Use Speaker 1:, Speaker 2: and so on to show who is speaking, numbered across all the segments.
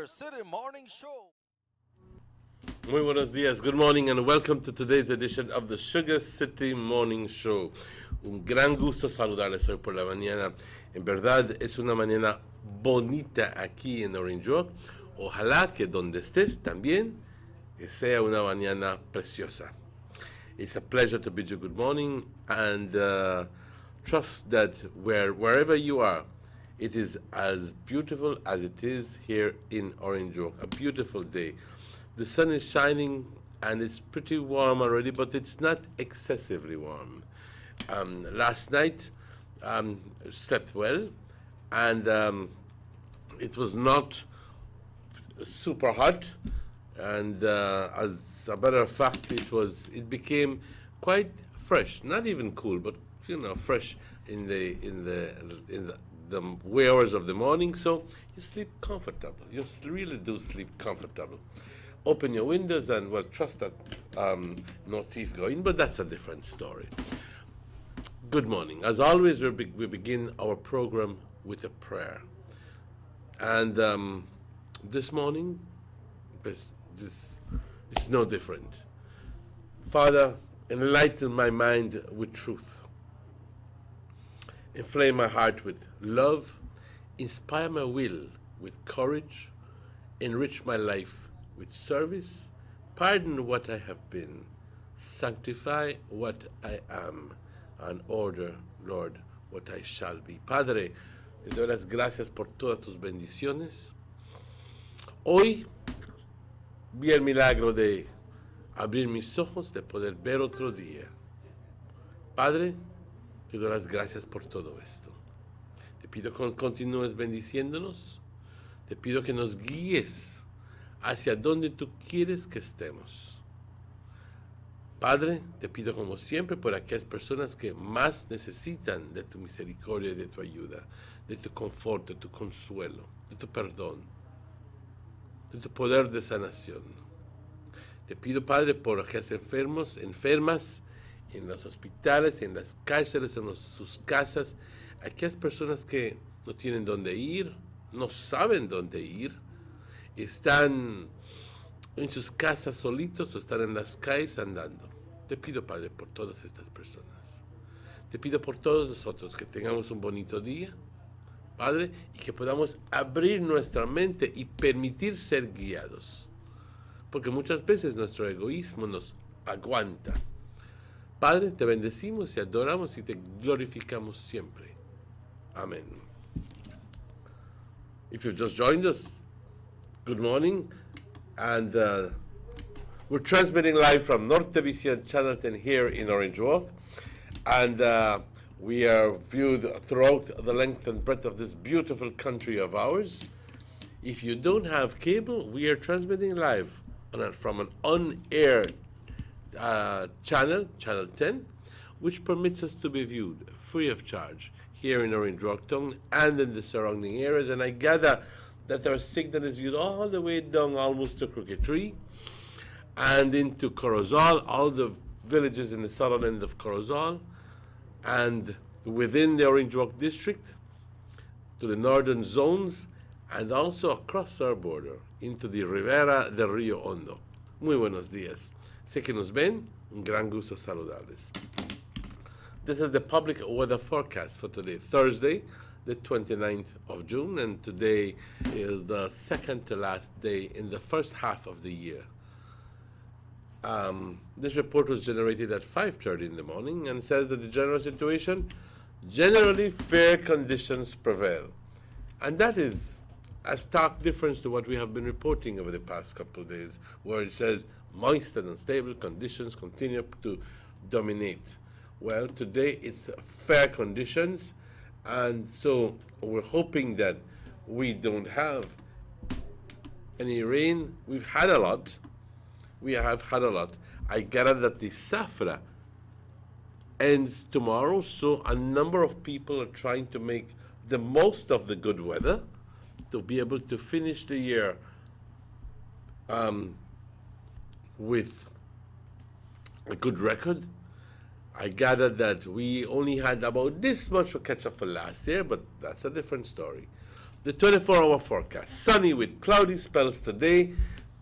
Speaker 1: Sugar City Morning Show.
Speaker 2: Muy buenos días, good morning, and welcome to today's edition of the Sugar City Morning Show. Un gran gusto saludarles hoy por la mañana. En verdad es una mañana bonita aquí en Orange Walk. Ojalá que donde estés también sea una mañana preciosa. It's a pleasure to bid you good morning and trust that wherever you are, it is as beautiful as it is here in Orange Walk. A beautiful day. The sun is shining and it's pretty warm already, but it's not excessively warm. Last night, slept well, and it was not super hot. And as a matter of fact, it became quite fresh, not even cool, but fresh in the wee hours of the morning. So you sleep comfortable. You really do sleep comfortable. Open your windows and, well, trust that no thief go in, but that's a different story. Good morning. As always, we begin our program with a prayer. And this morning, this is no different. Father, enlighten my mind with truth. Inflame my heart with love. Inspire my will with courage. Enrich my life with service. Pardon what I have been. Sanctify what I am. And order, Lord, what I shall be. Padre, te doy las gracias por todas tus bendiciones. Hoy vi el milagro de abrir mis ojos, de poder ver otro día. Padre, te doy las gracias por todo esto. Te pido que continúes bendiciéndonos. Te pido que nos guíes hacia donde tú quieres que estemos. Padre, te pido como siempre por aquellas personas que más necesitan de tu misericordia y de tu ayuda, de tu confort, de tu consuelo, de tu perdón, de tu poder de sanación. Te pido, Padre, por aquellos enfermos, enfermas, en los hospitales, en las cárceles, en sus casas, aquellas personas que no tienen dónde ir, no saben dónde ir, están en sus casas solitos o están en las calles andando. Te pido, Padre, por todas estas personas. Te pido por todos nosotros que tengamos un bonito día, Padre, y que podamos abrir nuestra mente y permitir ser guiados. Porque muchas veces nuestro egoísmo nos aguanta. Padre, te bendecimos y adoramos y te glorificamos siempre. Amén. If you've just joined us, good morning. And we're transmitting live from Nortevisión Channel 10 here in Orange Walk. And we are viewed throughout the length and breadth of this beautiful country of ours. If you don't have cable, we are transmitting live from an on-air channel, Channel 10, which permits us to be viewed free of charge here in Orange Walk Town and in the surrounding areas. And I gather that our signal is viewed all the way down almost to Crooked Tree and into Corozal, all the villages in the southern end of Corozal, and within the Orange Walk district to the northern zones, and also across our border into the Ribera del Río Hondo. Muy buenos días. Sé que nos ven, un gran gusto saludarles. This is the public weather forecast for today, Thursday, the 29th of June, and today is the second to last day in the first half of the year. This report was generated at 5:30 in the morning and says that the general situation, generally fair conditions prevail. And that is a stark difference to what we have been reporting over the past couple of days, where it says moist and unstable conditions continue to dominate. Well, today it's fair conditions, and so we're hoping that we don't have any rain. We've had a lot. We have had a lot. I gather that the Safra ends tomorrow, so a number of people are trying to make the most of the good weather to be able to finish the year with a good record. I gathered that we only had about this much to catch up for last year, but that's a different story. The 24-hour forecast. Sunny with cloudy spells today,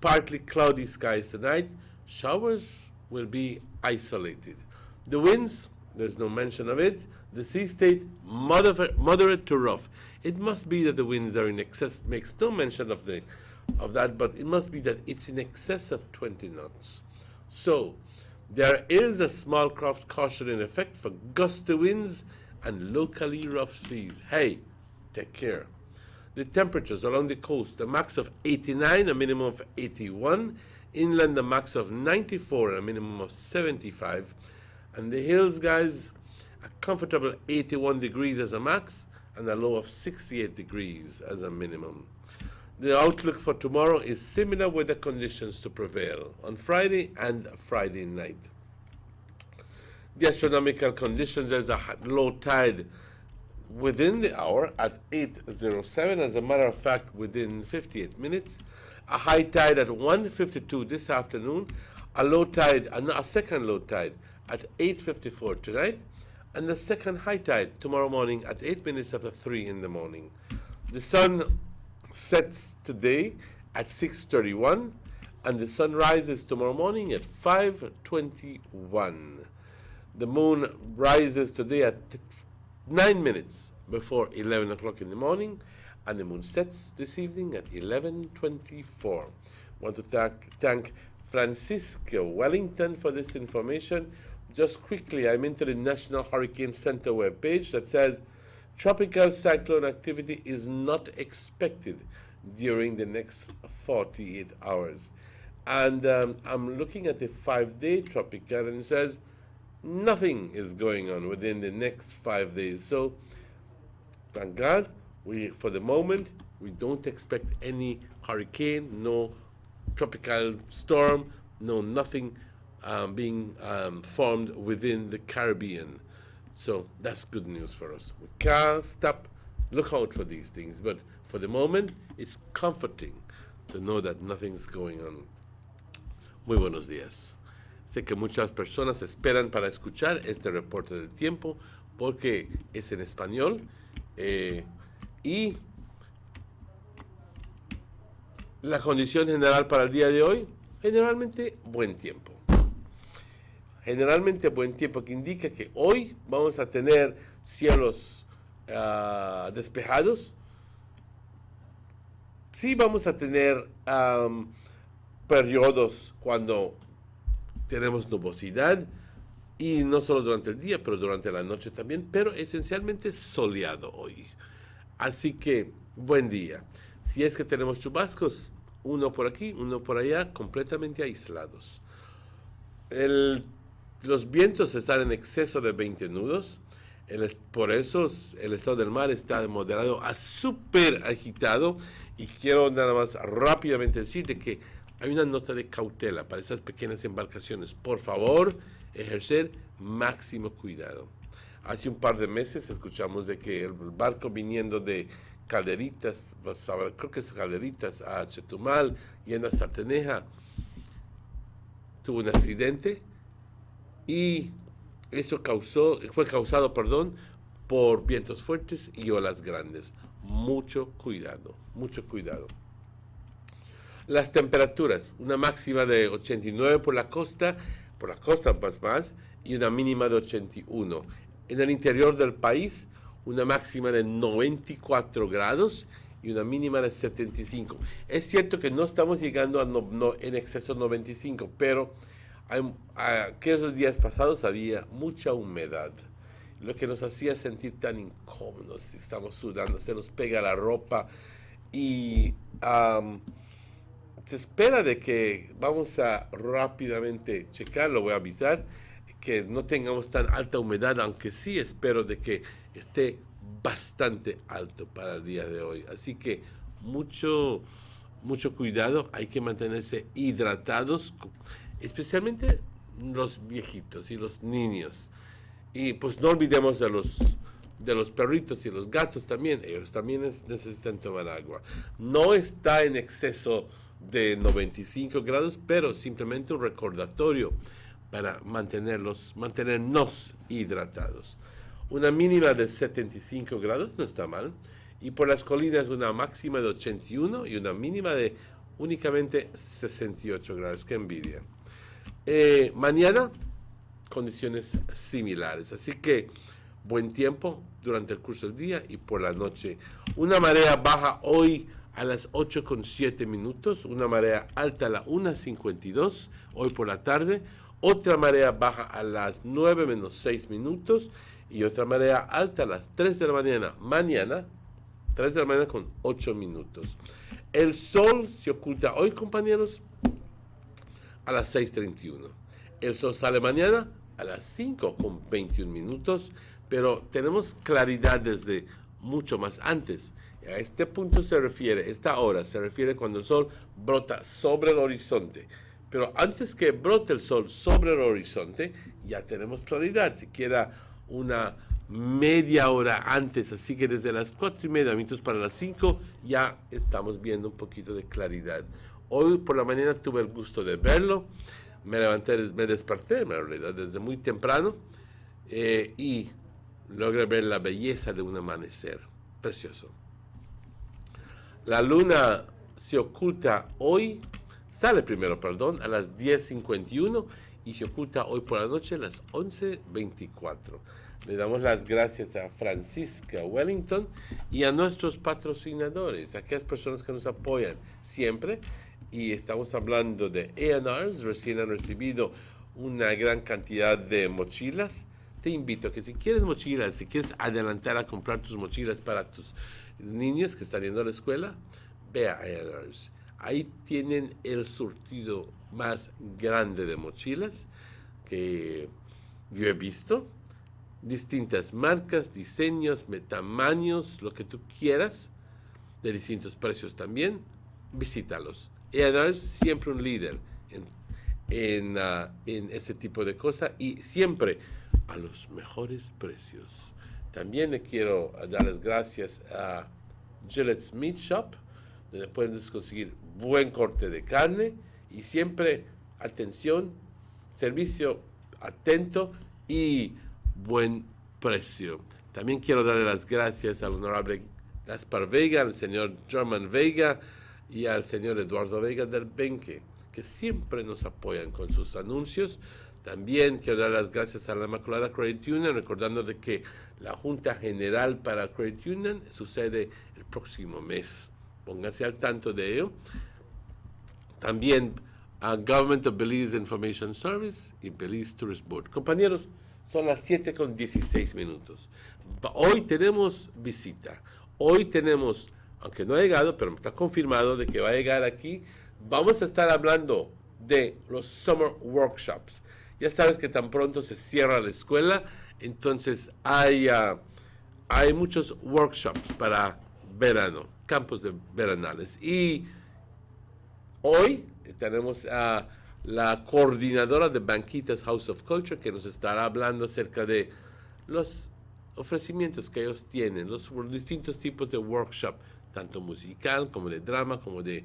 Speaker 2: partly cloudy skies tonight. Showers will be isolated. The winds, there's no mention of it. The sea state, moderate to rough. It must be that the winds are in excess, makes no mention of that, but it must be that it's in excess of 20 knots. So, there is a small craft caution in effect for gusty winds and locally rough seas. Hey, take care. The temperatures along the coast, a max of 89, a minimum of 81. Inland, a max of 94 and a minimum of 75. And the hills, guys, a comfortable 81 degrees as a max and a low of 68 degrees as a minimum. The outlook for tomorrow is similar weather conditions to prevail on Friday and Friday night. The astronomical conditions, there's a low tide within the hour at 8:07, as a matter of fact, within 58 minutes. A high tide at 1:52 this afternoon. A low tide, a second low tide at 8:54 tonight. And the second high tide tomorrow morning at 8 minutes after 3 in the morning. The sun sets today at 6:31, and the sun rises tomorrow morning at 5:21. The moon rises today at 9 minutes before 11 o'clock in the morning, and the moon sets this evening at 11:24. I want to thank Francisco Wellington for this information. Just quickly, I'm into the National Hurricane Center webpage that says tropical cyclone activity is not expected during the next 48 hours. And I'm looking at the 5-day tropical, and it says nothing is going on within the next 5 days. So, thank God, for the moment, we don't expect any hurricane, no tropical storm, no nothing being formed within the Caribbean. So that's good news for us. We can't stop, look out for these things, but for the moment, it's comforting to know that nothing's going on. Muy buenos días. Sé que muchas personas esperan para escuchar este reporte del tiempo porque es en español y la condición general para el día de hoy, generalmente buen tiempo. Generalmente buen tiempo, que indica que hoy vamos a tener cielos despejados. Sí vamos a tener periodos cuando tenemos nubosidad, y no solo durante el día, pero durante la noche también, pero esencialmente soleado hoy. Así que, buen día. Si es que tenemos chubascos, uno por aquí, uno por allá, completamente aislados. Los vientos están en exceso de 20 nudos, por eso el estado del mar está de moderado a súper agitado, y quiero nada más rápidamente decir de que hay una nota de cautela para esas pequeñas embarcaciones. Por favor, ejercer máximo cuidado. Hace un par de meses escuchamos de que el barco viniendo de Calderitas, creo que es Calderitas, a Chetumal, yendo a Sarteneja, tuvo un accidente, y eso fue causado por vientos fuertes y olas grandes. Mucho cuidado, mucho cuidado. Las temperaturas, una máxima de 89 por la costa más, y una mínima de 81. En el interior del país, una máxima de 94 grados y una mínima de 75. Es cierto que no estamos llegando en exceso de 95, pero aquellos días pasados había mucha humedad, lo que nos hacía sentir tan incómodos. Estamos sudando, se nos pega la ropa, y se espera de que vamos a rápidamente checar, lo voy a avisar, que no tengamos tan alta humedad, aunque sí espero de que esté bastante alto para el día de hoy. Así que mucho cuidado, hay que mantenerse hidratados, especialmente los viejitos y los niños. Y pues no olvidemos de los perritos y los gatos también. Ellos también necesitan tomar agua. No está en exceso de 95 grados, pero simplemente un recordatorio para mantenernos hidratados. Una mínima de 75 grados no está mal, y por las colinas una máxima de 81 y una mínima de únicamente 68 grados. ¡Qué envidia! Mañana, condiciones similares, así que buen tiempo durante el curso del día y por la noche. Una marea baja hoy a las 8:07, una marea alta a la 1:52 hoy por la tarde, otra marea baja a las 9:06 y otra marea alta a las 3 de la mañana, 3 de la mañana con 8 minutos. El sol se oculta hoy, compañeros, a las 6:31. El sol sale mañana a las 5:21, pero tenemos claridad desde mucho más antes. A este punto se refiere, esta hora se refiere cuando el sol brota sobre el horizonte. Pero antes que brote el sol sobre el horizonte, ya tenemos claridad, siquiera una media hora antes, así que desde las 4:30 minutos para las 5 ya estamos viendo un poquito de claridad. Hoy por la mañana tuve el gusto de verlo, me desperté en realidad desde muy temprano y logré ver la belleza de un amanecer precioso. La luna se oculta hoy, sale primero, a las 10:51 y se oculta hoy por la noche a las 11:24. Le damos las gracias a Francisca Wellington y a nuestros patrocinadores, a aquellas personas que nos apoyan siempre. Y estamos hablando de A&Rs, recién han recibido una gran cantidad de mochilas. Te invito a que si quieres mochilas, si quieres adelantar a comprar tus mochilas para tus niños que están yendo a la escuela, ve a A&Rs. Ahí tienen el surtido más grande de mochilas que yo he visto. Distintas marcas, diseños, tamaños, lo que tú quieras, de distintos precios también. Visítalos. A&Rs siempre un líder en ese tipo de cosas y siempre a los mejores precios. También le quiero dar las gracias a Gillette's Meat Shop, donde puedes conseguir buen corte de carne y siempre atención, servicio atento y buen precio. También quiero darle las gracias al honorable Gaspar Vega, al señor German Vega y al señor Eduardo Vega del Benque, que siempre nos apoyan con sus anuncios. También quiero dar las gracias a la Inmaculada Credit Union, recordando de que la Junta General para Credit Union sucede el próximo mes. Pónganse al tanto de ello. También a Government of Belize Information Service y Belize Tourist Board. Compañeros, son las 7:16. Hoy tenemos visita. Hoy tenemos, aunque no ha llegado, pero está confirmado de que va a llegar aquí. Vamos a estar hablando de los Summer Workshops. Ya sabes que tan pronto se cierra la escuela, entonces hay muchos workshops para verano, campos de veranales. Y hoy tenemos a la coordinadora de Banquitas House of Culture, que nos estará hablando acerca de los ofrecimientos que ellos tienen, los distintos tipos de workshop, tanto musical como de drama, como de...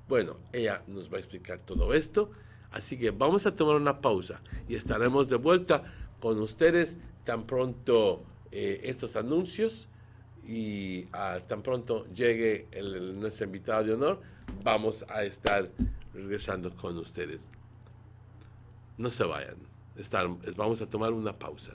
Speaker 2: Bueno, ella nos va a explicar todo esto, así que vamos a tomar una pausa y estaremos de vuelta con ustedes tan pronto estos anuncios y tan pronto llegue nuestro invitado de honor, vamos a estar regresando con ustedes. No se vayan, vamos a tomar una pausa.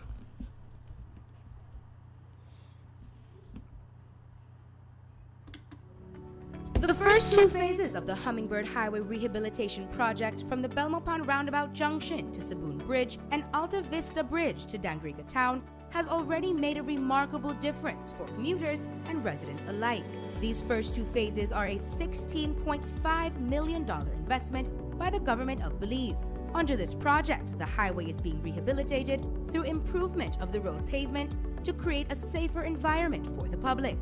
Speaker 1: The first two phases of the Hummingbird Highway Rehabilitation Project from the Belmopan Roundabout Junction to Saboon Bridge and Alta Vista Bridge to Dangriga Town has already made a remarkable difference for commuters and residents alike. These first two phases are a $16.5 million investment by the government of Belize. Under this project, the highway is being rehabilitated through improvement of the road pavement to create a safer environment for the public.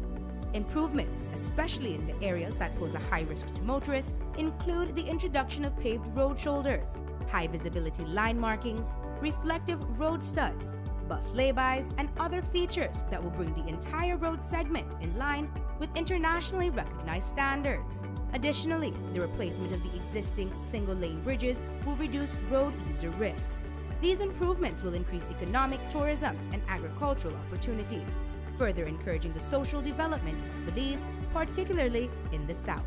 Speaker 1: Improvements, especially in the areas that pose a high risk to motorists, include the introduction of paved road shoulders, high visibility line markings, reflective road studs, bus laybys, and other features that will bring the entire road segment in line with internationally recognized standards. Additionally, the replacement of the existing single-lane bridges will reduce road user risks. These improvements will increase economic, tourism, and agricultural opportunities. further encouraging the social development of Belize, particularly in the south.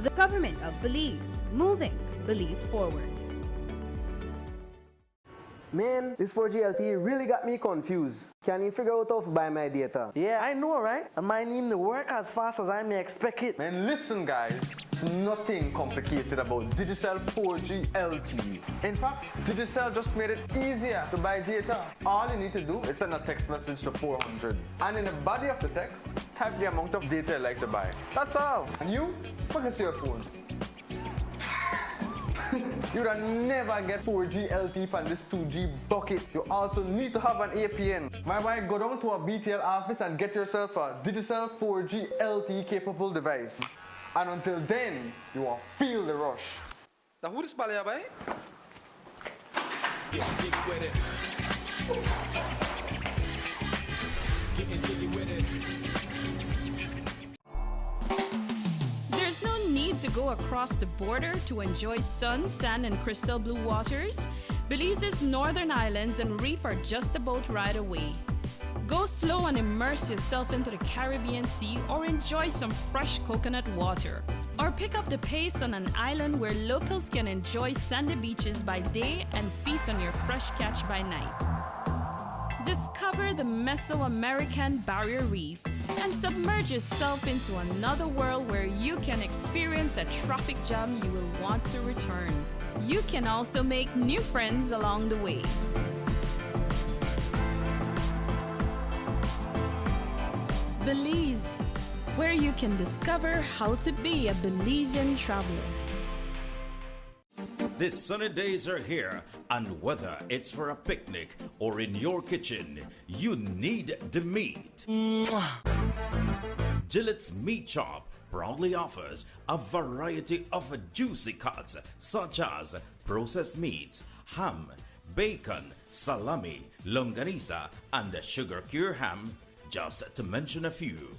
Speaker 1: The government of Belize, moving Belize forward.
Speaker 3: Man, this 4G LTE really got me confused. Can you figure out how to buy my data?
Speaker 4: Yeah, I know, right? And mine need to work as fast as I may expect it.
Speaker 5: Man, listen guys, it's nothing complicated about Digicel 4G LTE. In fact, Digicel just made it easier to buy data. All you need to do is send a text message to 400. And in the body of the text, type the amount of data you'd like to buy. That's all. And you, focus your phone. You'd never get 4G LTE from this 2G bucket. You also need to have an APN. My wife, go down to a BTL office and get yourself a Digicel 4G LTE capable device. And until then, you will feel the rush.
Speaker 6: Now who this bally by? Getting jiggy with it. Getting jiggy with it.
Speaker 7: There's no need to go across the border to enjoy sun, sand, and crystal blue waters. Belize's northern islands and reef are just a boat ride away. Go slow and immerse yourself into the Caribbean Sea or enjoy some fresh coconut water. Or pick up the pace on an island where locals can enjoy sandy beaches by day and feast on your fresh catch by night. Discover the Mesoamerican Barrier Reef and submerge yourself into another world where you can experience a traffic jam you will want to return. You can also make new friends along the way. Belize, where you can discover how to be a Belizean traveler.
Speaker 8: These sunny days are here, and whether it's for a picnic or in your kitchen, you need the meat. Gillette's Meat Shop proudly offers a variety of juicy cuts such as processed meats, ham, bacon, salami, longanisa, and sugar cure ham, just to mention a few.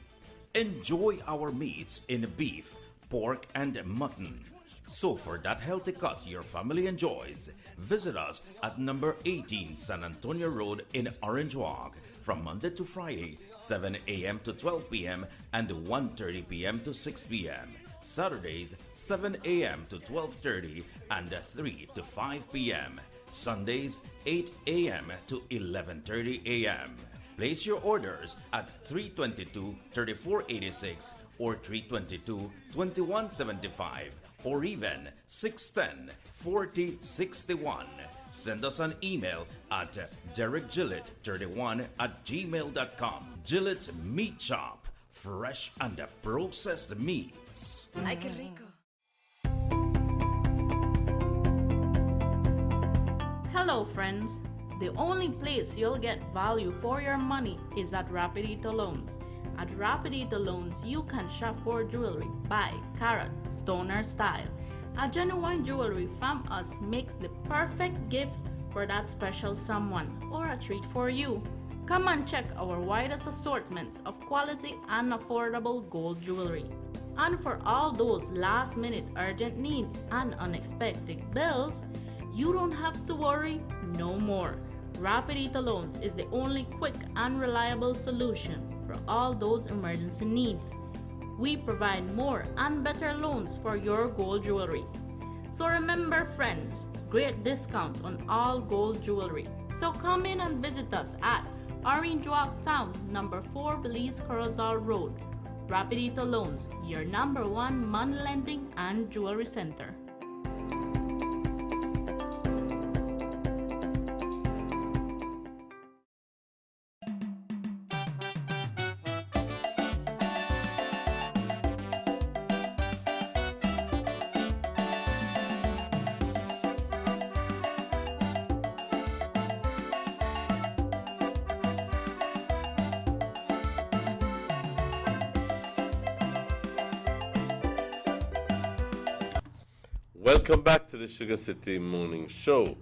Speaker 8: Enjoy our meats in beef, pork, and mutton. So for that healthy cut your family enjoys, visit us at number 18 San Antonio Road in Orange Walk from Monday to Friday, 7 a.m. to 12 p.m. and 1:30 p.m. to 6 p.m. Saturdays, 7 a.m. to 12:30 and 3 to 5 p.m. Sundays, 8 a.m. to 11:30 a.m. Place your orders at 322-3486 or 322-2175 or even 610-4061. Send us an email at derekgillett31@gmail.com. Gillette's Meat Shop, fresh and processed meats.
Speaker 7: Ay, qué rico.
Speaker 9: Hello friends, the only place you'll get value for your money is at Rapidito Loans. At Rapidito Loans, you can shop for jewelry by carat, stoner style. A genuine jewelry from us makes the perfect gift for that special someone or a treat for you. Come and check our widest assortments of quality and affordable gold jewelry. And for all those last-minute urgent needs and unexpected bills, you don't have to worry no more. Rapidito Loans is the only quick and reliable solution for all those emergency needs. We provide more and better loans for your gold jewelry. So remember friends, great discount on all gold jewelry. So come in and visit us at Orange Walk Town, number 4 Belize Corozal Road. Rapidito Loans, your number 1 money lending and jewelry center.
Speaker 2: Welcome back to the Sugar City Morning Show.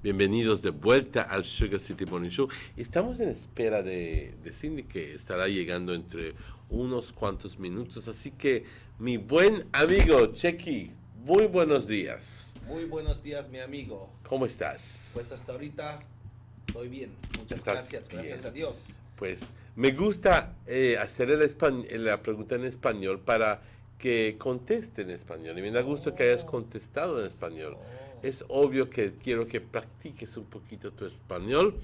Speaker 2: Bienvenidos de vuelta al Sugar City Morning Show. Estamos en espera de Cindy, que estará llegando entre unos cuantos minutos. Así que, mi buen amigo Chequi, muy buenos días.
Speaker 10: Muy buenos días, mi amigo.
Speaker 2: ¿Cómo estás?
Speaker 10: Pues hasta ahorita Soy bien. Muchas
Speaker 2: Estás
Speaker 10: gracias. Gracias
Speaker 2: bien.
Speaker 10: a Dios.
Speaker 2: Pues me gusta hacer la pregunta en español para que conteste en español. Y me da gusto que hayas contestado en español. Es obvio que quiero que practiques un poquito tu español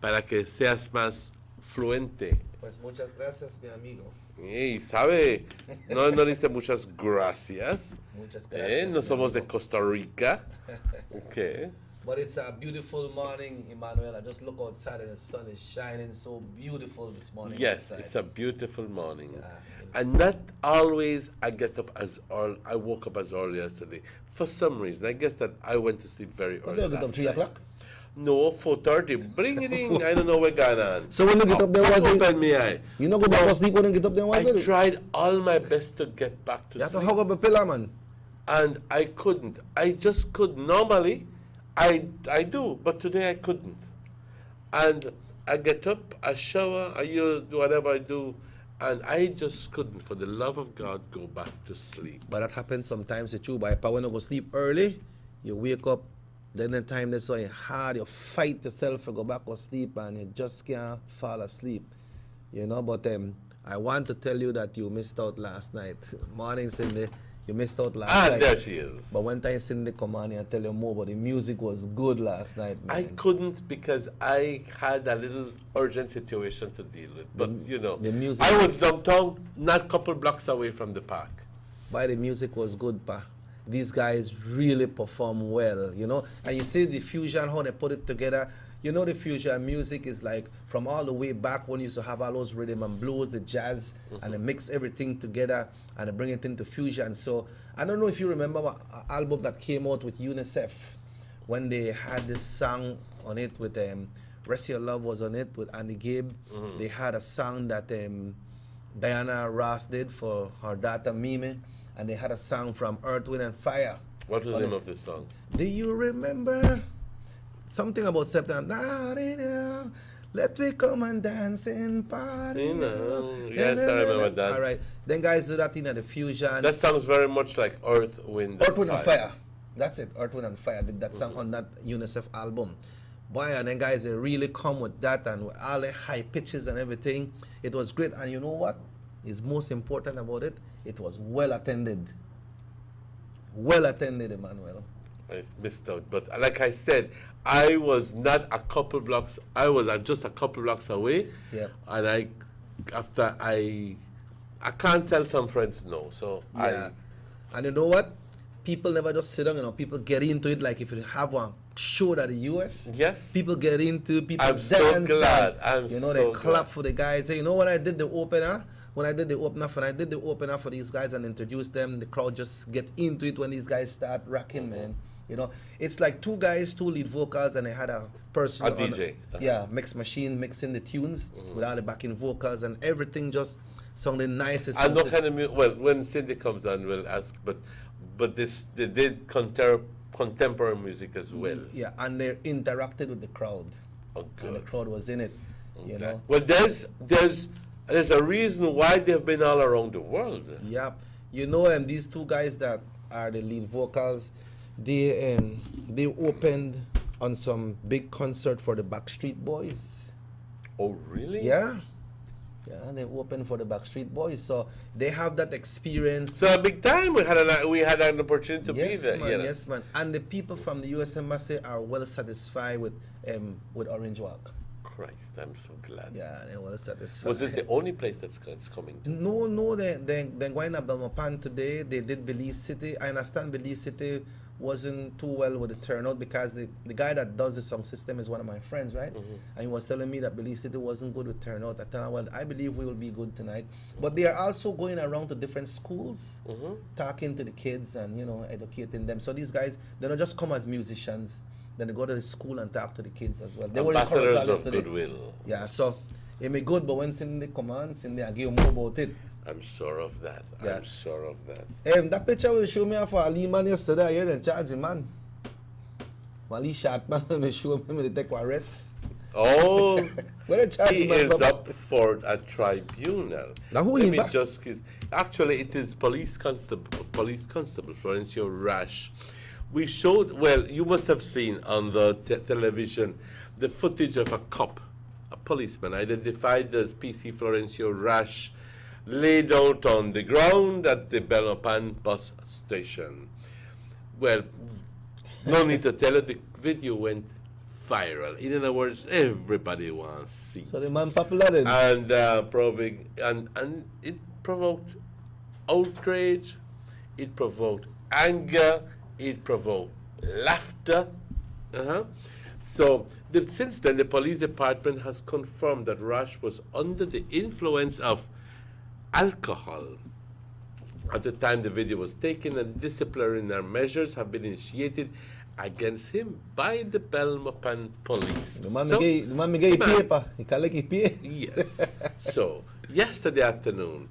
Speaker 2: para que seas más fluente.
Speaker 10: Pues muchas gracias, mi amigo.
Speaker 2: Y sabe, no dice muchas gracias.
Speaker 10: Muchas gracias.
Speaker 2: No
Speaker 10: mi
Speaker 2: somos de
Speaker 10: amigo.
Speaker 2: Costa Rica. Okay.
Speaker 10: But it's a beautiful morning, Emmanuel. I just look outside and the sun is shining so beautiful this morning.
Speaker 2: Yes,
Speaker 10: outside.
Speaker 2: it's a beautiful morning.
Speaker 10: Yeah.
Speaker 2: And not always I get up as early. I woke up as early yesterday. For some reason, I guess that I went to sleep very
Speaker 10: What
Speaker 2: early.
Speaker 10: do you get up,
Speaker 2: last
Speaker 10: 3
Speaker 2: night.
Speaker 10: o'clock?
Speaker 2: No, 4:30. Bring it in. I don't know what going on.
Speaker 10: So when you get up there, was it?
Speaker 2: Open me eye.
Speaker 10: You know go back to sleep when you get up there, was
Speaker 2: I
Speaker 10: it?
Speaker 2: tried all my best to get back to
Speaker 10: You have to
Speaker 2: sleep,
Speaker 10: hug up a pillow, man.
Speaker 2: and I couldn't. I just couldn't. Normally, I do, but today I couldn't. And I get up, I shower, I do whatever I do, and I just couldn't, for the love of God, go back to sleep.
Speaker 10: But that happens sometimes with you. By when you go sleep early, you wake up, then the time that's so hard, you fight yourself to go back to sleep and you just can't fall asleep. You know, but I want to tell you that you missed out last night. Morning, Cindy. You missed out last night.
Speaker 2: There she is.
Speaker 10: But one time Cindy come on here and tell you more, but the music was good last night, man.
Speaker 2: I couldn't because I had a little urgent situation to deal with. But, you know,
Speaker 10: the music-
Speaker 2: I was downtown, not a couple blocks away from the park.
Speaker 10: But the music was good, pa. These guys really perform well, you know. And you see the fusion, how they put it together. You know, the fusion music is like from all the way back when you used to have all those rhythm and blues, the jazz, and they mix everything together and they bring it into fusion. So I don't know if you remember what album that came out with UNICEF when they had this song on it with Rest Your Love was on it with Andy Gibb. They had a song that Diana Ross did for her daughter Mimi, and they had a song from Earth, Wind and Fire.
Speaker 2: What was the name of the song?
Speaker 10: Do you remember something about September? Let me come and dance and party.
Speaker 2: You know, yes, I remember that.
Speaker 10: All right, then guys do that in the fusion.
Speaker 2: That sounds very much like Earth, Wind,
Speaker 10: Earth, Wind and Fire. That's it. Earth, Wind and Fire did that song on that UNICEF album. Boy, and then guys, they really come with that and with all the high pitches and everything. It was great. And you know what is most important about it? It was well attended. Well attended, Emmanuel.
Speaker 2: I missed out. But like I said, I was not a couple blocks. I was just a couple blocks away.
Speaker 10: Yep.
Speaker 2: And I can't tell some friends no. So
Speaker 10: Yeah. And you know what? People never just sit down, you know, people get into it. Like if you have one show at the US,
Speaker 2: yes,
Speaker 10: people get into, people
Speaker 2: I'm
Speaker 10: dance.
Speaker 2: so glad.
Speaker 10: and,
Speaker 2: I'm
Speaker 10: you know,
Speaker 2: so
Speaker 10: they clap
Speaker 2: glad.
Speaker 10: for the guys. Say, you know, when I did the opener, when I did the opener for these guys and introduced them, the crowd just get into it when these guys start rocking, man. You know, it's like two guys, two lead vocals, and they had a person,
Speaker 2: A
Speaker 10: on
Speaker 2: DJ.
Speaker 10: yeah, mix machine mixing the tunes with all the backing vocals, and everything just sounded nice. It
Speaker 2: I know
Speaker 10: sounded-
Speaker 2: kind of well when Cindy comes on, we'll ask. But this they did contemporary music as well.
Speaker 10: Yeah, and they interacted with the crowd.
Speaker 2: Oh,
Speaker 10: And the
Speaker 2: good.
Speaker 10: crowd was in it, you know.
Speaker 2: Well, there's a reason why they've been all around the world.
Speaker 10: Yep. You know, these two guys that are the lead vocals, they opened on some big concert for the Backstreet Boys.
Speaker 2: Oh, really?
Speaker 10: Yeah. Yeah, they opened for the Backstreet Boys, so they have that experience.
Speaker 2: So big time. We had an opportunity to
Speaker 10: Yes,
Speaker 2: be there.
Speaker 10: man.
Speaker 2: you know.
Speaker 10: Yes, man. And the people from the U.S. Embassy are well satisfied with Orange Walk.
Speaker 2: Christ, I'm so glad.
Speaker 10: Yeah, they're well satisfied.
Speaker 2: Was this the only place that's coming to?
Speaker 10: No, they're going to Belmopan today. They did Belize City. I understand Belize City wasn't too well with the turnout because the guy that does the sound system is one of my friends, right? And he was telling me that Belize City wasn't good with turnout. I told him, well, I believe we will be good tonight. But they are also going around to different schools, talking to the kids and, you know, educating them. So these guys, they don't just come as musicians. Then they go to the school and talk to the kids as well. They were in
Speaker 2: Ambassadors
Speaker 10: Corozal
Speaker 2: of
Speaker 10: yesterday.
Speaker 2: goodwill.
Speaker 10: Yeah, so it may good, but when Cindy come on, Cindy, I give you more about it.
Speaker 2: I'm sure of that.
Speaker 10: Yeah.
Speaker 2: I'm sure of that.
Speaker 10: That picture will show me for Ali man yesterday. I hear them charging man. Ali shot man when they show me they take a rest.
Speaker 2: Oh,
Speaker 10: Where they charge
Speaker 2: he
Speaker 10: him, man,
Speaker 2: is
Speaker 10: Papa?
Speaker 2: up for a tribunal.
Speaker 10: Now who
Speaker 2: Let
Speaker 10: he
Speaker 2: me
Speaker 10: back?
Speaker 2: just actually it is police constable Florencio Rash, We showed, well, you must have seen on the television the footage of a cop, a policeman, identified as PC Florencio Rash, laid out on the ground at the Belmopan bus station. Well, no need to tell you, the video went viral. In other words, everybody wants to see.
Speaker 10: So the man popular then.
Speaker 2: And and it provoked outrage, it provoked anger, it provoked laughter. So since then, the police department has confirmed that Rash was under the influence of alcohol at the time the video was taken, and disciplinary measures have been initiated against him by the Belmopan police.
Speaker 10: The man gave paper. He collect his pay.
Speaker 2: Yes. So yesterday afternoon,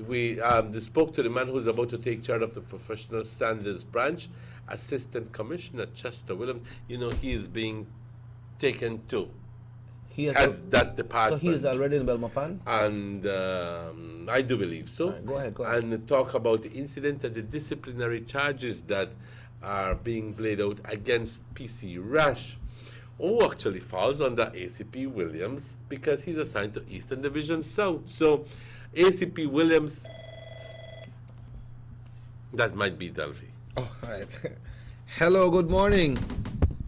Speaker 2: we spoke to the man who's about to take charge of the Professional Standards Branch, Assistant Commissioner Chester Williams. You know, he is being taken to that department.
Speaker 10: So he is already in Belmopan?
Speaker 2: And I do believe so.
Speaker 10: Right, go ahead.
Speaker 2: And talk about the incident and the disciplinary charges that are being played out against PC Rash, who actually falls under ACP Williams because he's assigned to Eastern Division South. So ACP Williams, that might be Delphi.
Speaker 10: Oh, all right. Hello, good morning.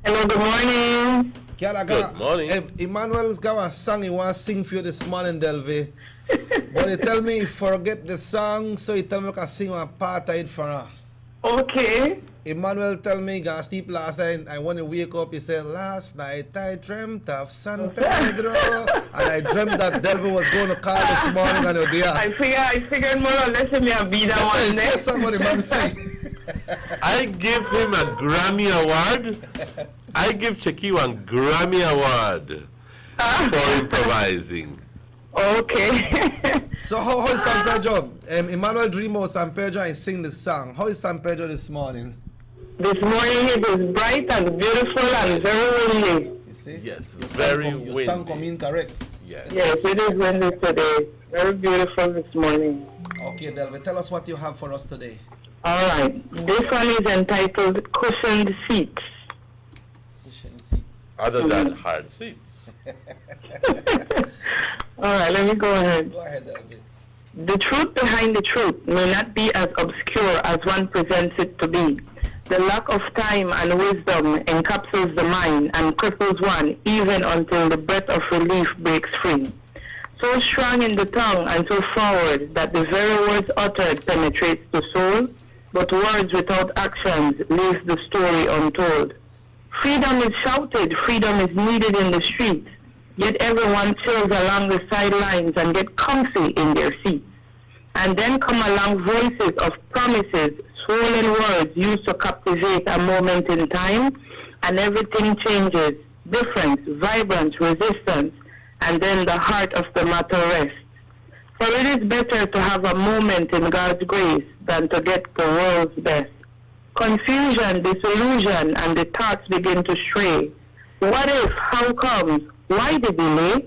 Speaker 11: Hello, good morning.
Speaker 2: Good morning.
Speaker 10: Emmanuel's got a song he wants to sing for you this morning, Delvi. But he tell me he forget the song, so he tell me I can sing a part of it for her.
Speaker 11: Okay.
Speaker 10: Emmanuel tell me he got sleep last night, and when he wake up, he said, last night I dreamt of San Pedro. And I dreamt that Delvi was going to call this morning and you're there.
Speaker 11: I figured more or less me a be that one there.
Speaker 10: Say somebody man say.
Speaker 2: I give him a Grammy Award. I give Checky one Grammy Award for improvising.
Speaker 11: Okay.
Speaker 10: So how is San Pedro? Emmanuel dream of San Pedro and sing the song. How is San Pedro this morning?
Speaker 11: This morning it is bright and beautiful and very windy.
Speaker 10: You see?
Speaker 2: Yes,
Speaker 10: Your
Speaker 2: very
Speaker 10: song
Speaker 2: windy.
Speaker 10: Your song come in correct.
Speaker 2: Yes.
Speaker 11: Yes, it is windy today. Very beautiful this morning.
Speaker 10: Okay, Delvi, tell us what you have for us today.
Speaker 11: All right. This one is entitled Cushioned Seats.
Speaker 10: Cushion seats.
Speaker 2: Other than hard seats.
Speaker 11: All right, let me go ahead.
Speaker 10: Go ahead, Delvi.
Speaker 11: The truth behind the truth may not be as obscure as one presents it to be. The lack of time and wisdom encapsulates the mind and cripples one even until the breath of relief breaks free. So strong in the tongue and so forward that the very words uttered penetrates the soul, but words without actions leaves the story untold. Freedom is shouted, freedom is needed in the streets, yet everyone chills along the sidelines and get comfy in their seats. And then come along voices of promises, swollen words used to captivate a moment in time, and everything changes, difference, vibrance, resistance, and then the heart of the matter rests. For it is better to have a moment in God's grace than to get the world's best. Confusion, disillusion, and the thoughts begin to stray. What if, how comes, why the delay?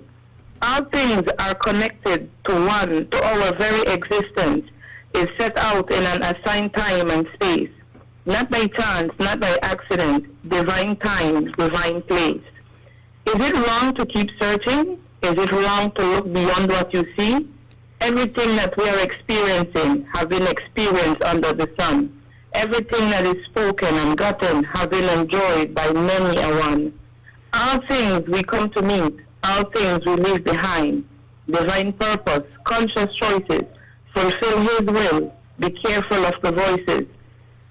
Speaker 11: All things are connected to our very existence, is set out in an assigned time and space. Not by chance, not by accident, divine time, divine place. Is it wrong to keep searching? Is it wrong to look beyond what you see? Everything that we are experiencing have been experienced under the sun. Everything that is spoken and gotten have been enjoyed by many a one. All things we come to meet, all things we leave behind. Divine purpose, conscious choices, fulfill His will, be careful of the voices.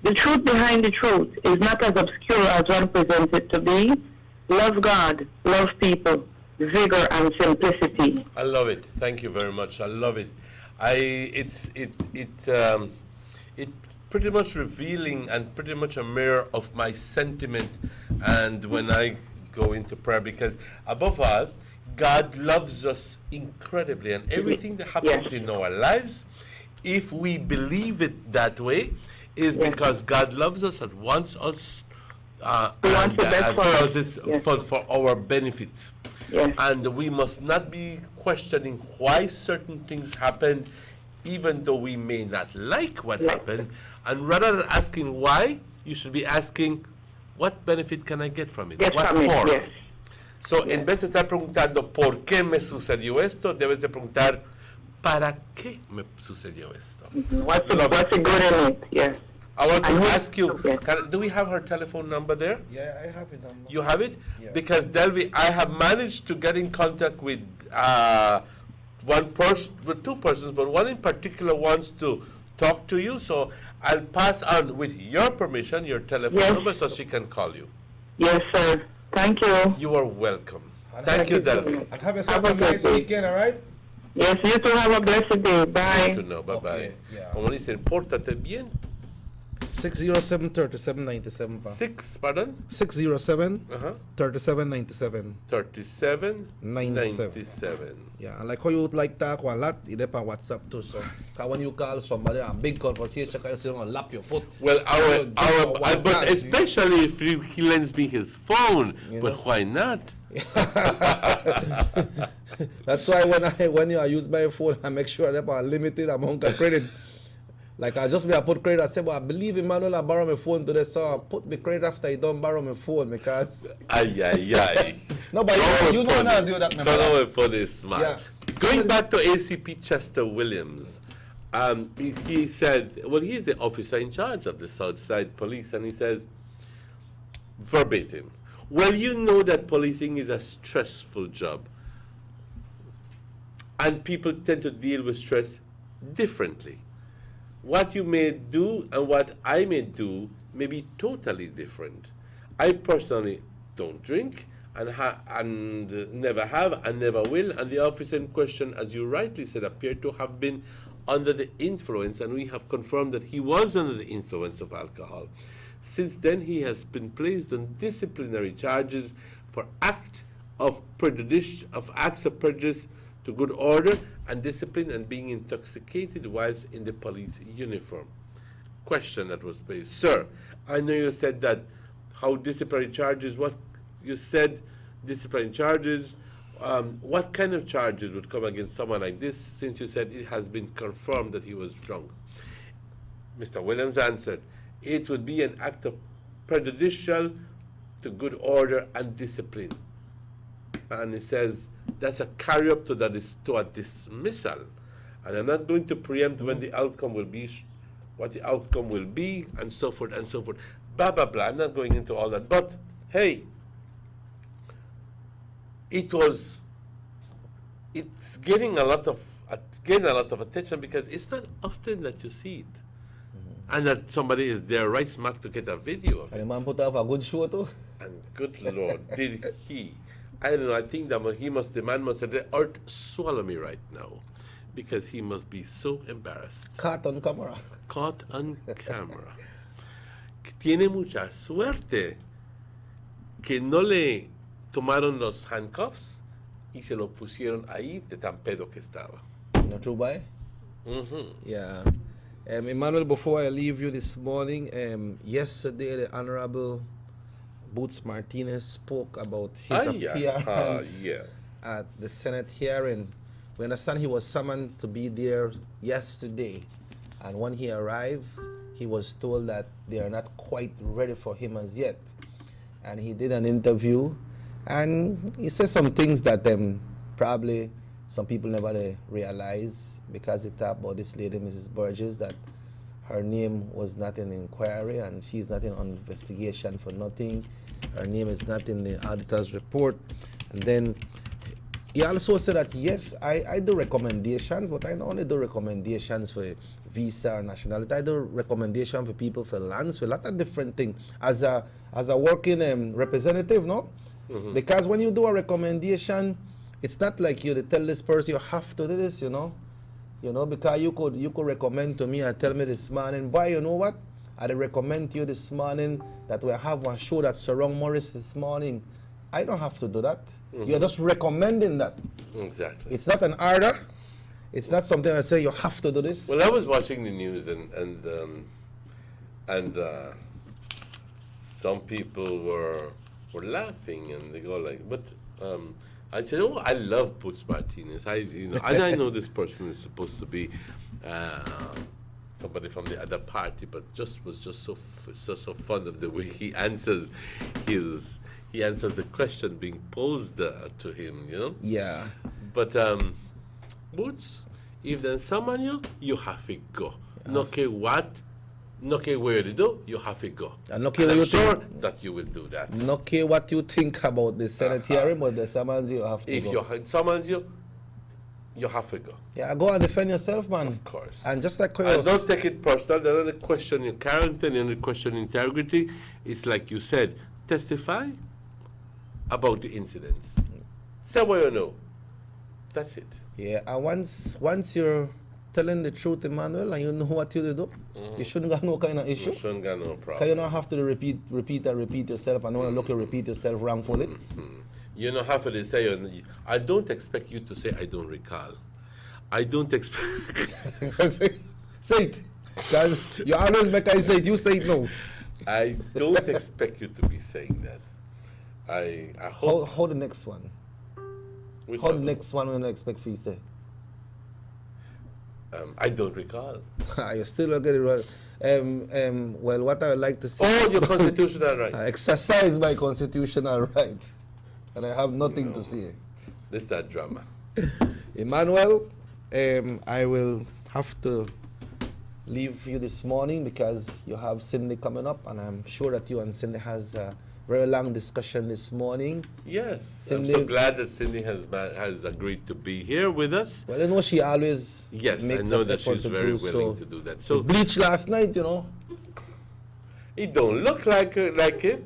Speaker 11: The truth behind the truth is not as obscure as one presents it to be. Love God, love people, vigor and simplicity.
Speaker 2: I love it. Thank you very much. I love it. It's pretty much revealing and pretty much a mirror of my sentiment, and when I go into prayer, because above all, God loves us incredibly, and everything that happens in our lives, if we believe it that way, is because God loves us and wants us and does it for our benefit. And we must not be questioning why certain things happen, even though we may not like what happened, and rather than asking why, you should be asking, what benefit can I get from it?
Speaker 11: Yes,
Speaker 2: What
Speaker 11: from it,
Speaker 2: for?
Speaker 11: yes.
Speaker 2: So, en vez de estar preguntando por qué me sucedió esto, debes de preguntar para qué me sucedió esto.
Speaker 11: What's the good in it? Yes.
Speaker 2: I want to
Speaker 11: And
Speaker 2: ask you,
Speaker 11: yes.
Speaker 2: do we have her telephone number there?
Speaker 10: Yeah, I have it.
Speaker 2: You have it?
Speaker 10: Yeah.
Speaker 2: Because Delvi, I have managed to get in contact with one person, with two persons, but one in particular wants to talk to you. So I'll pass on, with your permission, your telephone
Speaker 11: Yes.
Speaker 2: number so she can call you.
Speaker 11: Yes, sir. Thank you.
Speaker 2: You are welcome. Thank you, Delvi.
Speaker 10: And have yourself
Speaker 11: Have
Speaker 10: a
Speaker 11: a good
Speaker 10: nice
Speaker 11: day.
Speaker 10: weekend, all right?
Speaker 11: Yes, you too have a blessed day. Bye.
Speaker 2: To know. Bye bye.
Speaker 10: Okay, yeah.
Speaker 2: Como dice, pórtate bien.
Speaker 10: 607-3797, pa.
Speaker 2: 6, pardon?
Speaker 10: 607
Speaker 2: Uh-huh.
Speaker 10: 3797.
Speaker 2: 37
Speaker 10: 97.
Speaker 2: 97.
Speaker 10: Yeah, and like how you would like talk one lot, it depends on WhatsApp too. So, cause when you call somebody a big conversation, you say, gonna lap your foot.
Speaker 2: Well,
Speaker 10: One
Speaker 2: but
Speaker 10: dance,
Speaker 2: especially if he lends me his phone,
Speaker 10: You
Speaker 2: but
Speaker 10: know?
Speaker 2: why not?
Speaker 10: That's why when I use my phone, I make sure I have a limited amount of credit. Like I put credit. I say, but I believe Emmanuel I borrow my phone today, so I put my credit after I don't borrow my phone because.
Speaker 2: Ay, ay, ay.
Speaker 10: No, but you know how to do that, my brother.
Speaker 2: Don't know for this man.
Speaker 10: Yeah.
Speaker 2: Going back to ACP Chester Williams, he said, well, he's the officer in charge of the Southside Police, and he says, verbatim, well, you know that policing is a stressful job, and people tend to deal with stress differently. What you may do and what I may do may be totally different. I personally don't drink and never have and never will, and the officer in question, as you rightly said, appeared to have been under the influence, and we have confirmed that he was under the influence of alcohol. Since then, he has been placed on disciplinary charges for acts of prejudice to good order and discipline and being intoxicated whilst in the police uniform. Question that was placed. Sir, I know you said that how disciplinary charges, what you said, disciplinary charges, what kind of charges would come against someone like this, since you said it has been confirmed that he was drunk? Mr. Williams answered, it would be an act of prejudicial to good order and discipline. And he says, that's a carry up to a dismissal. And I'm not going to preempt when the outcome will be, what the outcome will be, and so forth and so forth. Blah, blah, blah. I'm not going into all that. But, hey, it's getting a lot of attention because it's not often that you see it. And that somebody is there right smack to get a video of it.
Speaker 10: And the man put off a good show too.
Speaker 2: And good Lord, did he? I don't know, I think that the man must have the earth swallow me right now. Because he must be so embarrassed.
Speaker 10: Caught on camera.
Speaker 2: Caught on camera. Tiene mucha suerte que no le tomaron los handcuffs y se lo pusieron ahí de tan pedo que estaba.
Speaker 10: Not true, boy?
Speaker 2: Mm-hmm.
Speaker 10: Yeah. Emmanuel, before I leave you this morning, yesterday the Honorable Boots Martinez spoke about his appearance
Speaker 2: yes.
Speaker 10: at the Senate hearing. We understand he was summoned to be there yesterday, and when he arrived, he was told that they are not quite ready for him as yet. And he did an interview, and he said some things that probably some people never realize, because he talked about this lady, Mrs. Burgess, that her name was not in inquiry and she's not in investigation for nothing. Her name is not in the auditor's report. And then he also said that, yes, I do recommendations, but I not only do recommendations for visa or nationality, I do recommendation for people for lands, for a lot of different things. As a working representative, no? Mm-hmm. Because when you do a recommendation, it's not like you tell this person you have to do this, you know, because you could recommend to me and tell me this morning, boy, you know what? I recommend to you this morning that we have one show that's Sarong Morris this morning. I don't have to do that. Mm-hmm. You're just recommending that.
Speaker 2: Exactly.
Speaker 10: It's not an order. It's not something I say you have to do this.
Speaker 2: Well, I was watching the news and some people were laughing and they go like, but I said, oh, I love Boots Martinez. And I know this person is supposed to be somebody from the other party, but was just so fond of the way he answers he answers the question being posed to him, you know.
Speaker 10: Yeah.
Speaker 2: But Boots, if there's someone you have to go. No care what, no care where you do, you have to go.
Speaker 10: And no care
Speaker 2: I'm
Speaker 10: what you
Speaker 2: sure
Speaker 10: think.
Speaker 2: that you will do that.
Speaker 10: No care what you think about the Senate hearing, but the summons you have to
Speaker 2: If
Speaker 10: go.
Speaker 2: you summons you have to go.
Speaker 10: Yeah, go and defend yourself, man.
Speaker 2: Of course.
Speaker 10: And just like
Speaker 2: And don't take it personal. They're not questioning character, they're not questioning integrity. It's like you said, testify about the incidents. Say what you know. That's it.
Speaker 10: Yeah, and once you're telling the truth, Emmanuel, and you know what you do, you shouldn't have no kind of issue.
Speaker 2: You shouldn't got no problem.
Speaker 10: Because you don't have to repeat yourself, and don't look you repeat yourself wrongfully.
Speaker 2: You know, half of they say, I don't expect you to say, I don't recall. I don't expect.
Speaker 10: Say it. Because you always make I say it, you say it no.
Speaker 2: I don't expect you to be saying that. I hope.
Speaker 10: How the next one?
Speaker 2: Which
Speaker 10: How the
Speaker 2: one?
Speaker 10: next one when I expect for you say?
Speaker 2: I don't recall.
Speaker 10: You still don't get it right. Well, what I would like to say
Speaker 2: Oh, your constitutional right.
Speaker 10: I exercise my constitutional right. And I have nothing to say.
Speaker 2: This that drama.
Speaker 10: Emmanuel, I will have to leave you this morning because you have Cindy coming up, and I'm sure that you and Cindy has a very long discussion this morning.
Speaker 2: Yes,
Speaker 10: Cindy,
Speaker 2: I'm so glad that Cindy has agreed to be here with us.
Speaker 10: Well, you know she always
Speaker 2: Yes,
Speaker 10: make
Speaker 2: I know that
Speaker 10: effort
Speaker 2: she's
Speaker 10: to
Speaker 2: very
Speaker 10: do
Speaker 2: willing
Speaker 10: so.
Speaker 2: to do that.
Speaker 10: So
Speaker 2: So
Speaker 10: bleach last night, you know.
Speaker 2: it don't look like it.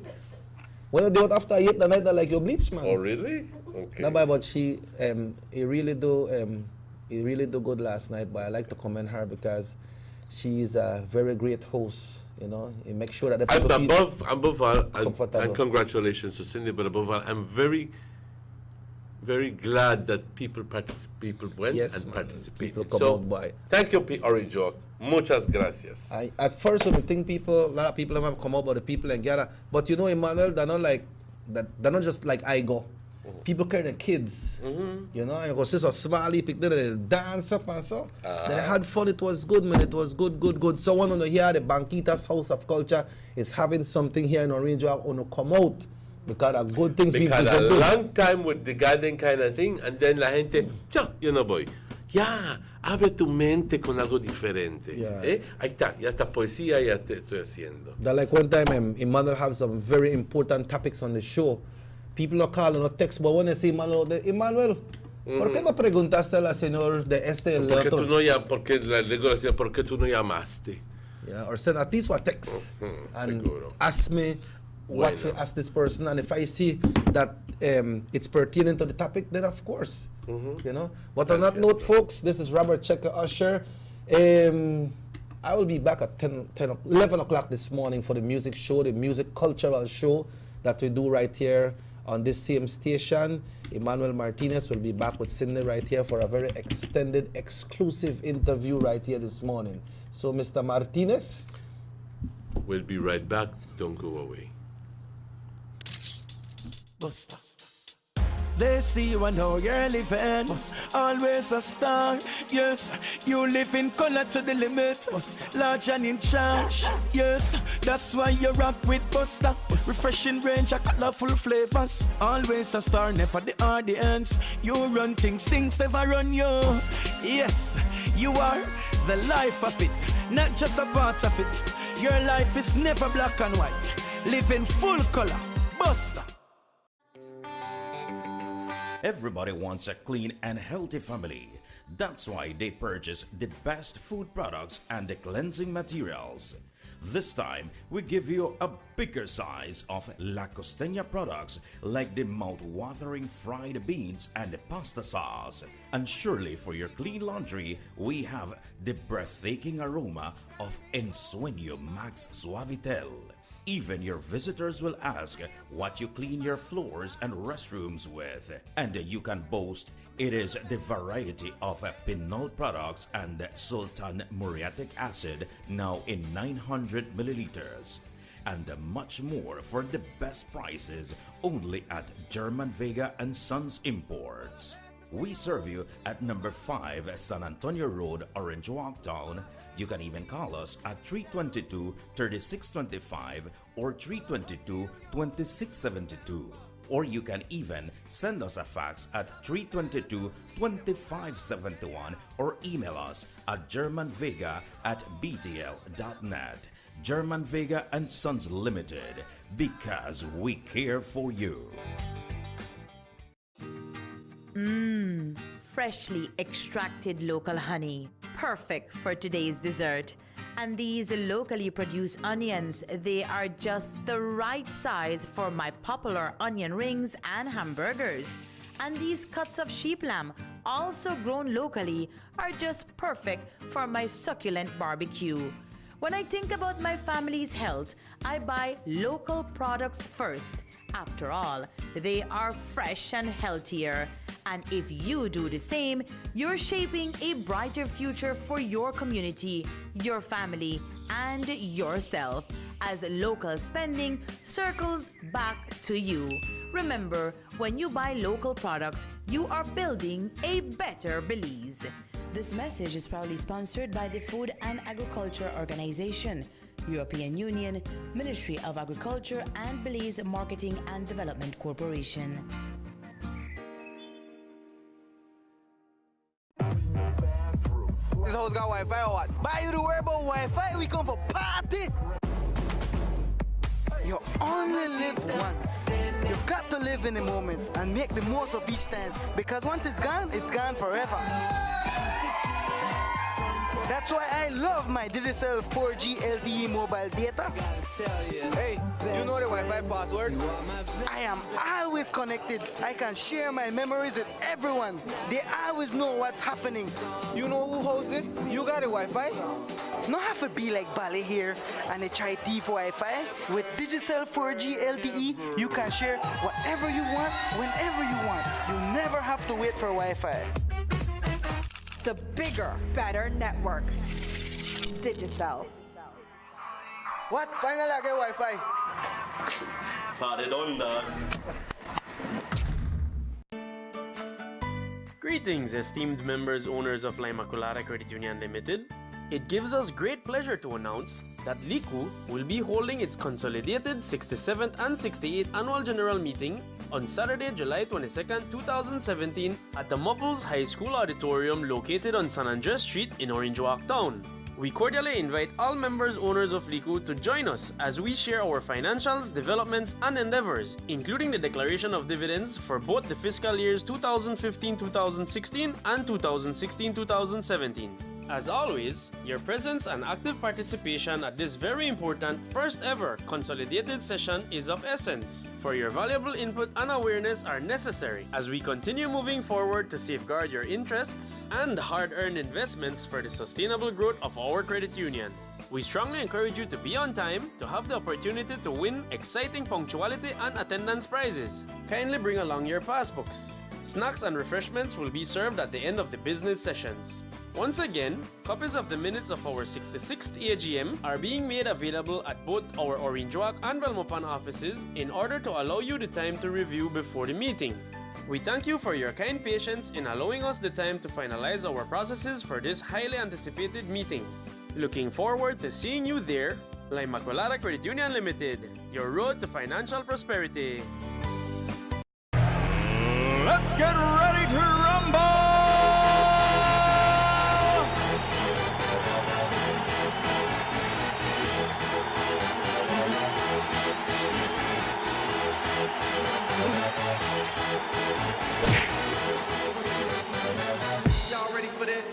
Speaker 10: When you do it after 8 the night, I like your bleach, man.
Speaker 2: Oh, really? Okay.
Speaker 10: No, but she, he really do good last night. But I like to commend her because she's a very great host. You know, he makes sure that the people feel
Speaker 2: above all,
Speaker 10: comfortable.
Speaker 2: and congratulations to Cindy, but above all, I'm very, very glad that people went
Speaker 10: Yes,
Speaker 2: and
Speaker 10: man.
Speaker 2: participated.
Speaker 10: People come
Speaker 2: So,
Speaker 10: out by.
Speaker 2: thank you, P. Orijo. Muchas gracias.
Speaker 10: At first, when you think a lot of people have come out, but the people and gather. But you know, Emmanuel, they're not like that. They're not just like I go. People carry their kids, you know, and you go see some smiley, pick them, they dance up and so. Then I had fun, it was good, man, it was good. Someone on here, the Banquitas House of Culture, is having something here in Orange Walk, on to come out, because of good things being
Speaker 2: Because a
Speaker 10: presented.
Speaker 2: long time with the garden kind of thing, and then la gente, you know, boy, ya, abre tu mente con algo diferente.
Speaker 10: Yeah.
Speaker 2: Ahí está, ya está poesía, ya te estoy haciendo.
Speaker 10: That like one time, Emmanuel have some very important topics on the show. People are calling or text, but when they say Emmanuel, ¿por qué no preguntaste a la señora de este el
Speaker 2: ¿Por qué
Speaker 10: otro?
Speaker 2: tú no porque le digo a la señora, ¿por qué tú no llamaste?
Speaker 10: Yeah, or send at least a text and
Speaker 2: seguro.
Speaker 10: ask me what to
Speaker 2: Bueno.
Speaker 10: ask this person, and if I see that it's pertinent to the topic, then of course, you know. But on that note, folks, this is Robert Checker Usher. I will be back at 11 o'clock this morning for the music show, the music cultural show that we do right here on this same station. Emmanuel Martinez will be back with Cindy right here for a very extended, exclusive interview right here this morning. So, Mr. Martinez,
Speaker 2: We'll be right back. Don't go away.
Speaker 12: Buster. They see you and know you're living. Always a star. Yes, you live in color to the limit. Large and in charge. Yes, that's why you rock with Buster. Refreshing range of colorful flavors. Always a star, never the audience. You run things never run you. Yes, you are the life of it, not just a part of it. Your life is never black and white. Live in full color. Buster.
Speaker 8: Everybody wants a clean and healthy family. That's why they purchase the best food products and the cleansing materials. This time, we give you a bigger size of La Costeña products like the mouth-watering fried beans and the pasta sauce. And surely for your clean laundry, we have the breathtaking aroma of Ensueño Max Suavitel. Even your visitors will ask what you clean your floors and restrooms with. And you can boast it is the variety of Pinol products and Sultan muriatic acid now in 900 milliliters. And much more for the best prices only at German Vega and Sons Imports. We serve you at number 5 San Antonio Road, Orange Walk Town, You can even call us at 322-3625 or 322-2672. Or you can even send us a fax at 322-2571 or email us at germanvega@btl.net. German Vega and Sons Limited, because we care for you.
Speaker 13: Freshly extracted local honey, perfect for today's dessert. And these locally produced onions, they are just the right size for my popular onion rings and hamburgers. And these cuts of sheep lamb, also grown locally, are just perfect for my succulent barbecue. When I think about my family's health, I buy local products first. After all, they are fresh and healthier. And if you do the same, you're shaping a brighter future for your community, your family, and yourself, as local spending circles back to you. Remember, when you buy local products, you are building a better Belize. This message is proudly sponsored by the Food and Agriculture Organization, European Union, Ministry of Agriculture, and Belize Marketing and Development Corporation.
Speaker 4: This house got Wi-Fi or what? Buy you to worry about Wi-Fi, we come for party! You only live once. You've got to live in the moment and make the most of each time, because once it's gone forever. That's why I love my Digicel 4G LTE mobile data.
Speaker 5: Hey, you know the Wi-Fi password?
Speaker 4: I am always connected. I can share my memories with everyone. They always know what's happening.
Speaker 5: You know who hosts this? You got a Wi-Fi?
Speaker 4: Not have to be like Bali here and they try thief Wi-Fi. With Digicel 4G LTE, you can share whatever you want, whenever you want. You never have to wait for Wi-Fi.
Speaker 14: The bigger, better network. Digicel.
Speaker 4: What? Finally I get Wi-Fi.
Speaker 15: Party done, dog.
Speaker 16: Greetings, esteemed members, owners of La Immaculata Credit Union Limited. It gives us great pleasure to announce that LICU will be holding its consolidated 67th and 68th annual general meeting on Saturday, July 22nd, 2017 at the Muffles High School Auditorium located on San Andres Street in Orange Walk Town. We cordially invite all members owners of LICU to join us as we share our financials, developments, and endeavors, including the declaration of dividends for both the fiscal years 2015-2016 and 2016-2017. As always, your presence and active participation at this very important first ever consolidated session is of essence, for your valuable input and awareness are necessary as we continue moving forward to safeguard your interests and hard-earned investments for the sustainable growth of our credit union. We strongly encourage you to be on time to have the opportunity to win exciting punctuality and attendance prizes. Kindly bring along your passbooks. Snacks and refreshments will be served at the end of the business sessions. Once again, copies of the minutes of our 66th AGM are being made available at both our Orange Walk and Belmopan offices in order to allow you the time to review before the meeting. We thank you for your kind patience in allowing us the time to finalize our processes for this highly anticipated meeting. Looking forward to seeing you there. La Immaculata Credit Union Limited, your road to financial prosperity.
Speaker 12: Let's get ready to rumble!
Speaker 6: Y'all ready for this?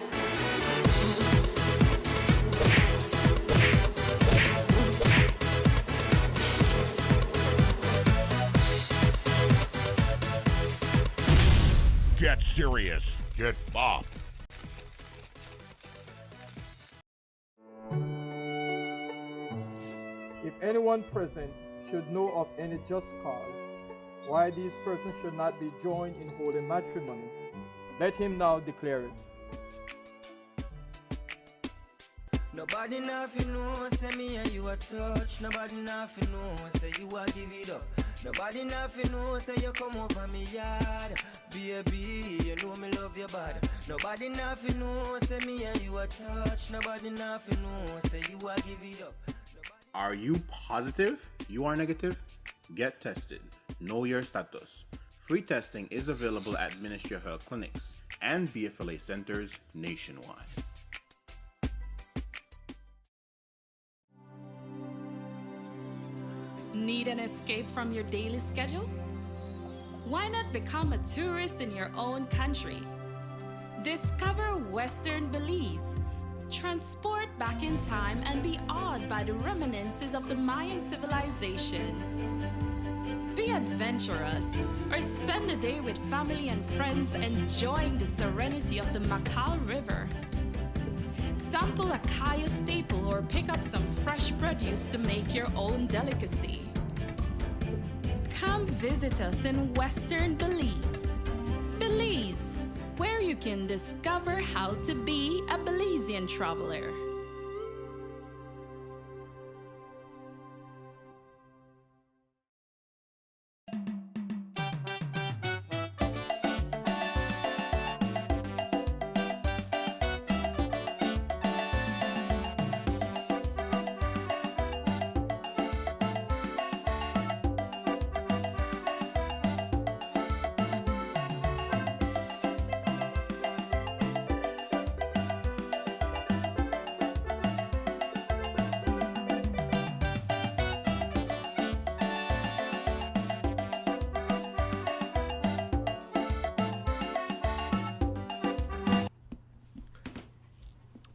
Speaker 17: Get serious. Get bopped.
Speaker 18: If anyone present should know of any just cause why these persons should not be joined in holy matrimony, let him now declare it.
Speaker 19: Nobody nothing know, say me and you a touch. Nobody nothing know, say you a give it up. Nobody nothing know, say you come over me yard. Baby, you know me love you bad. Nobody nothing know, say me and you a touch. Nobody nothing know, say you a give it up.
Speaker 20: Are you positive you are negative? Get tested. Know your status. Free testing is available at Ministry of Health clinics and BFLA centers nationwide.
Speaker 7: Need an escape from your daily schedule? Why not become a tourist in your own country? Discover Western Belize. Transport back in time and be awed by the reminiscences of the Mayan civilization. Be adventurous or spend a day with family and friends enjoying the serenity of the Macal River. Sample a kaya staple or pick up some fresh produce to make your own delicacy. Come visit us in Western Belize. Belize, where you can discover how to be a Belizean traveler.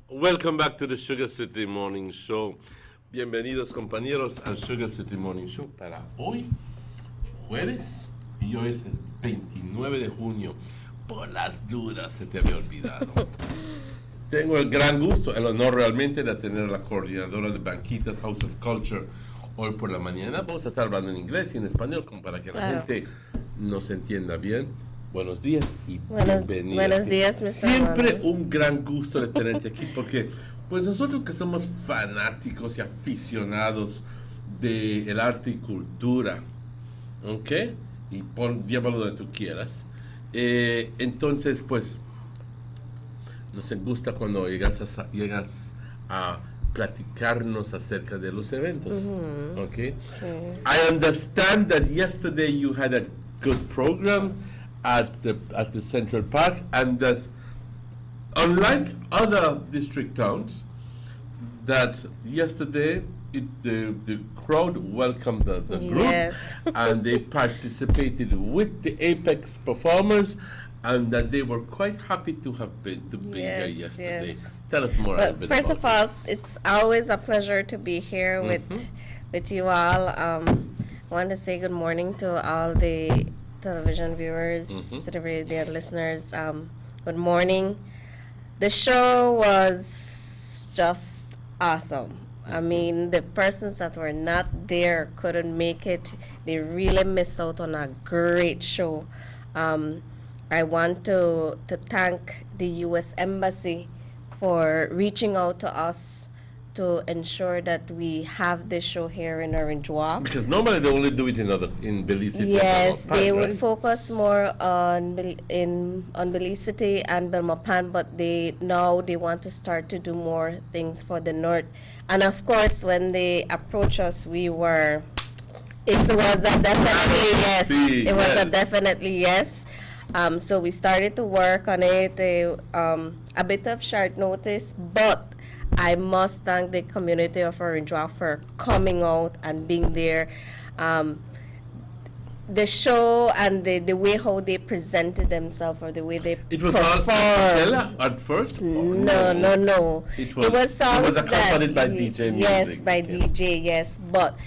Speaker 2: Welcome back to the Sugar City Morning Show. Bienvenidos compañeros al Sugar City Morning Show para hoy, jueves, y hoy es el 29 de junio. Por las dudas se te había olvidado. Tengo el gran gusto, el honor realmente de tener a la coordinadora de Banquitas House of Culture hoy por la mañana. Vamos a estar hablando en inglés y en español como para que la gente nos entienda bien. Buenos días y bienvenidos.
Speaker 21: Buenos días, Mr.
Speaker 2: Siempre
Speaker 21: Romney.
Speaker 2: un gran gusto de tenerte aquí porque pues nosotros que somos fanáticos y aficionados del arte y cultura, ¿ok? Y llévalo donde tú quieras. Entonces, pues, nos gusta cuando llegas a platicarnos acerca de los eventos, ¿ok?
Speaker 21: Sí.
Speaker 2: I understand that yesterday you had a good program at the Central Park, and that unlike other district towns, that yesterday the crowd welcomed the group,
Speaker 21: Yes.
Speaker 2: and they participated with the Apex performers, and that they were quite happy to be here
Speaker 21: Yes,
Speaker 2: yesterday.
Speaker 21: yes.
Speaker 2: Tell us more a
Speaker 21: Well,
Speaker 2: bit
Speaker 21: first
Speaker 2: about
Speaker 21: of all, it's always a pleasure to be here with you all. I want to say good morning to all the television viewers, to the radio listeners. Good morning. The show was just awesome. I mean, the persons that were not there couldn't make it. They really missed out on a great show. I want to thank the U.S. Embassy for reaching out to us to ensure that we have this show here in Orange Walk.
Speaker 2: Because normally they only do it in Belize City.
Speaker 21: Yes,
Speaker 2: Park,
Speaker 21: they
Speaker 2: right?
Speaker 21: would focus more on Belize City and Belmopan, but now they want to start to do more things for the north. And of course, when they approached us, it was a definitely yes. It was a definitely yes. So we started to work on it. A bit of short notice, but I must thank the community of Orange Walk for coming out and being there. The show and the way how they presented themselves, or the way they
Speaker 2: It was all a cappella at first?
Speaker 21: No. It was songs
Speaker 2: It was accompanied by DJ music.
Speaker 21: Yes, by DJ, yes. But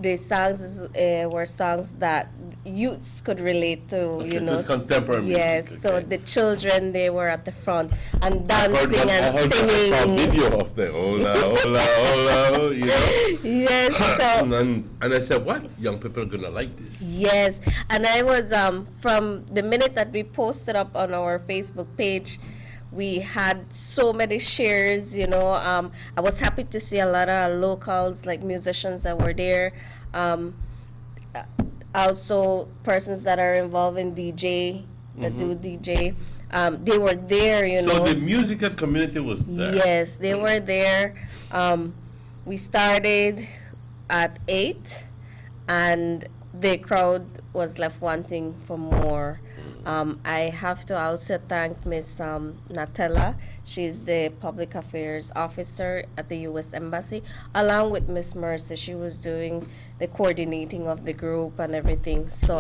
Speaker 21: the songs were songs that youths could relate to,
Speaker 2: Okay, so it's contemporary music,
Speaker 21: Yes, so the children, they were at the front and dancing
Speaker 2: I
Speaker 21: and
Speaker 2: saw a
Speaker 21: singing.
Speaker 2: video of the hola, hola, hola, you know.
Speaker 21: Yes, so
Speaker 2: and I said, what? Young people are gonna like this.
Speaker 21: yes, and I was from the minute that we posted up on our Facebook page, we had so many shares, you know. I was happy to see a lot of locals, like musicians that were there. also persons that are involved in DJ, that do DJ. They were there, you know.
Speaker 2: So the musical community was there.
Speaker 21: Yes, they were there. We started at 8, and the crowd was left wanting for more. I have to also thank Miss Natella. She's the public affairs officer at the U.S. Embassy, along with Miss Mercy. She was doing the coordinating of the group and everything. So,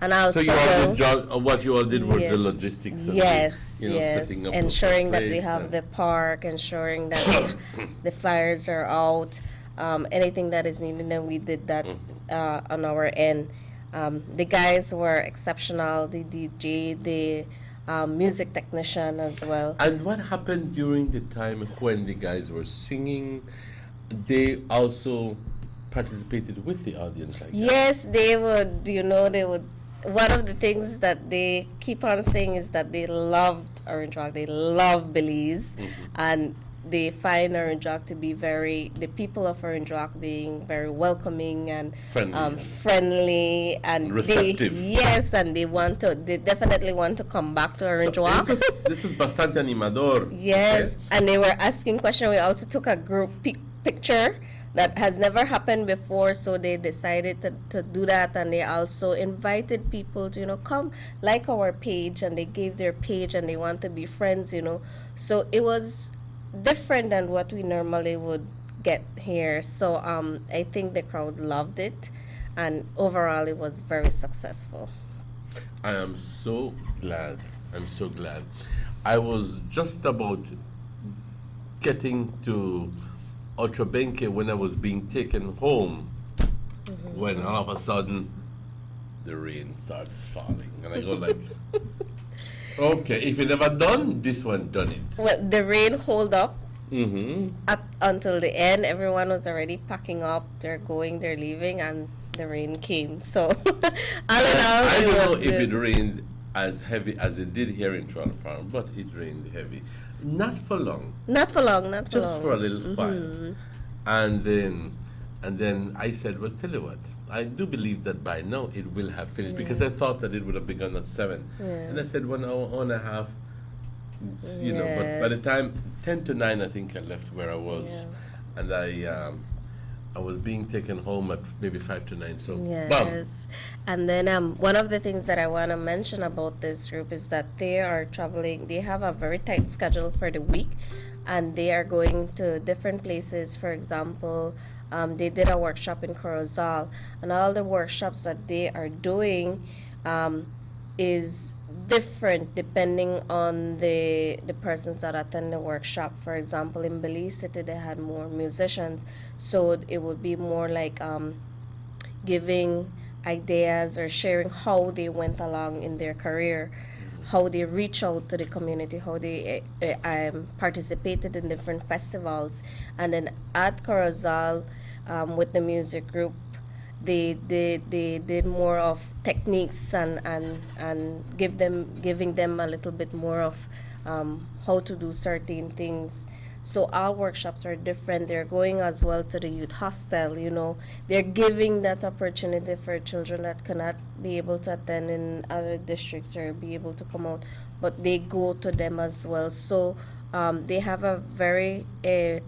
Speaker 21: and also,
Speaker 2: so you all did what you all did was the logistics. Of
Speaker 21: yes,
Speaker 2: the, you know,
Speaker 21: yes,
Speaker 2: setting up
Speaker 21: ensuring that we
Speaker 2: place
Speaker 21: have the park, ensuring that the flyers are out, anything that is needed, and we did that on our end. The guys were exceptional, the DJ, the music technician as well.
Speaker 2: And what happened during the time when the guys were singing? They also participated with the audience, I guess.
Speaker 21: Yes, they would, you know, they would. One of the things that they keep on saying is that they loved Orange Rock, they love Belize, and they find Orange Rock to be the people of Orange Rock being very welcoming and friendly and
Speaker 2: receptive.
Speaker 21: Yes, and they definitely want to come back to Orange Rock.
Speaker 2: This was bastante animador.
Speaker 21: Yes, and they were asking questions. We also took a group picture that has never happened before, so they decided to do that, and they also invited people to, you know, come like our page, and they gave their page, and they want to be friends, you know. So it was different than what we normally would get here. So I think the crowd loved it, and overall it was very successful.
Speaker 2: I am so glad. I'm so glad. I was just about getting to Otrobenke when I was being taken home, when all of a sudden the rain starts falling, and I go like, okay, if you never done this one, done it.
Speaker 21: Well, the rain hold up until the end. Everyone was already packing up. They're leaving, and the rain came. So all in all,
Speaker 2: I don't know
Speaker 21: was
Speaker 2: if
Speaker 21: good.
Speaker 2: it rained as heavy as it did here in Toronto Farm, but it rained heavy. Not for long.
Speaker 21: Not for long. Not for long.
Speaker 2: Just for a little while. And then I said, well, tell you what, I do believe that by now it will have finished, because I thought that it would have begun at 7.
Speaker 21: Yeah.
Speaker 2: And I said 1 hour and a half, you know, but by the time 10 to 9, I think I left where I was. And I was being taken home at maybe 5 to 9, so bam.
Speaker 21: Yes. And then one of the things that I want to mention about this group is that they are traveling. They have a very tight schedule for the week, and they are going to different places. For example, they did a workshop in Corozal, and all the workshops that they are doing is different depending on the persons that attend the workshop. For example, in Belize City, they had more musicians, so it would be more like giving ideas or sharing how they went along in their career, how they reach out to the community, how they participated in different festivals. And then at Corozal, with the music group, they did more of techniques and giving them a little bit more of how to do certain things. So our workshops are different. They're going as well to the youth hostel, you know. They're giving that opportunity for children that cannot be able to attend in other districts or be able to come out, but they go to them as well. So they have a very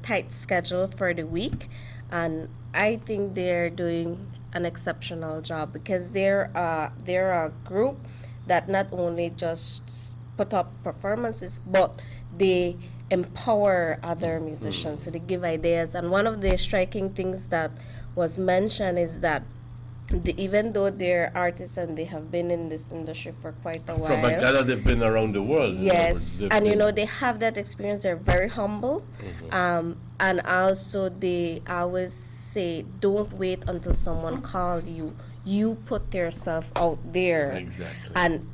Speaker 21: tight schedule for the week, and I think they're doing an exceptional job, because they're a group that not only just put up performances, but they empower other musicians. So they give ideas. And one of the striking things that was mentioned is that even though they're artists and they have been in this industry for quite a while,
Speaker 2: From Ghana, they've been around the world.
Speaker 21: yes, and you know, they have that experience. They're very humble, and also they always say, don't wait until someone called you. You put yourself out there.
Speaker 2: Exactly.
Speaker 21: And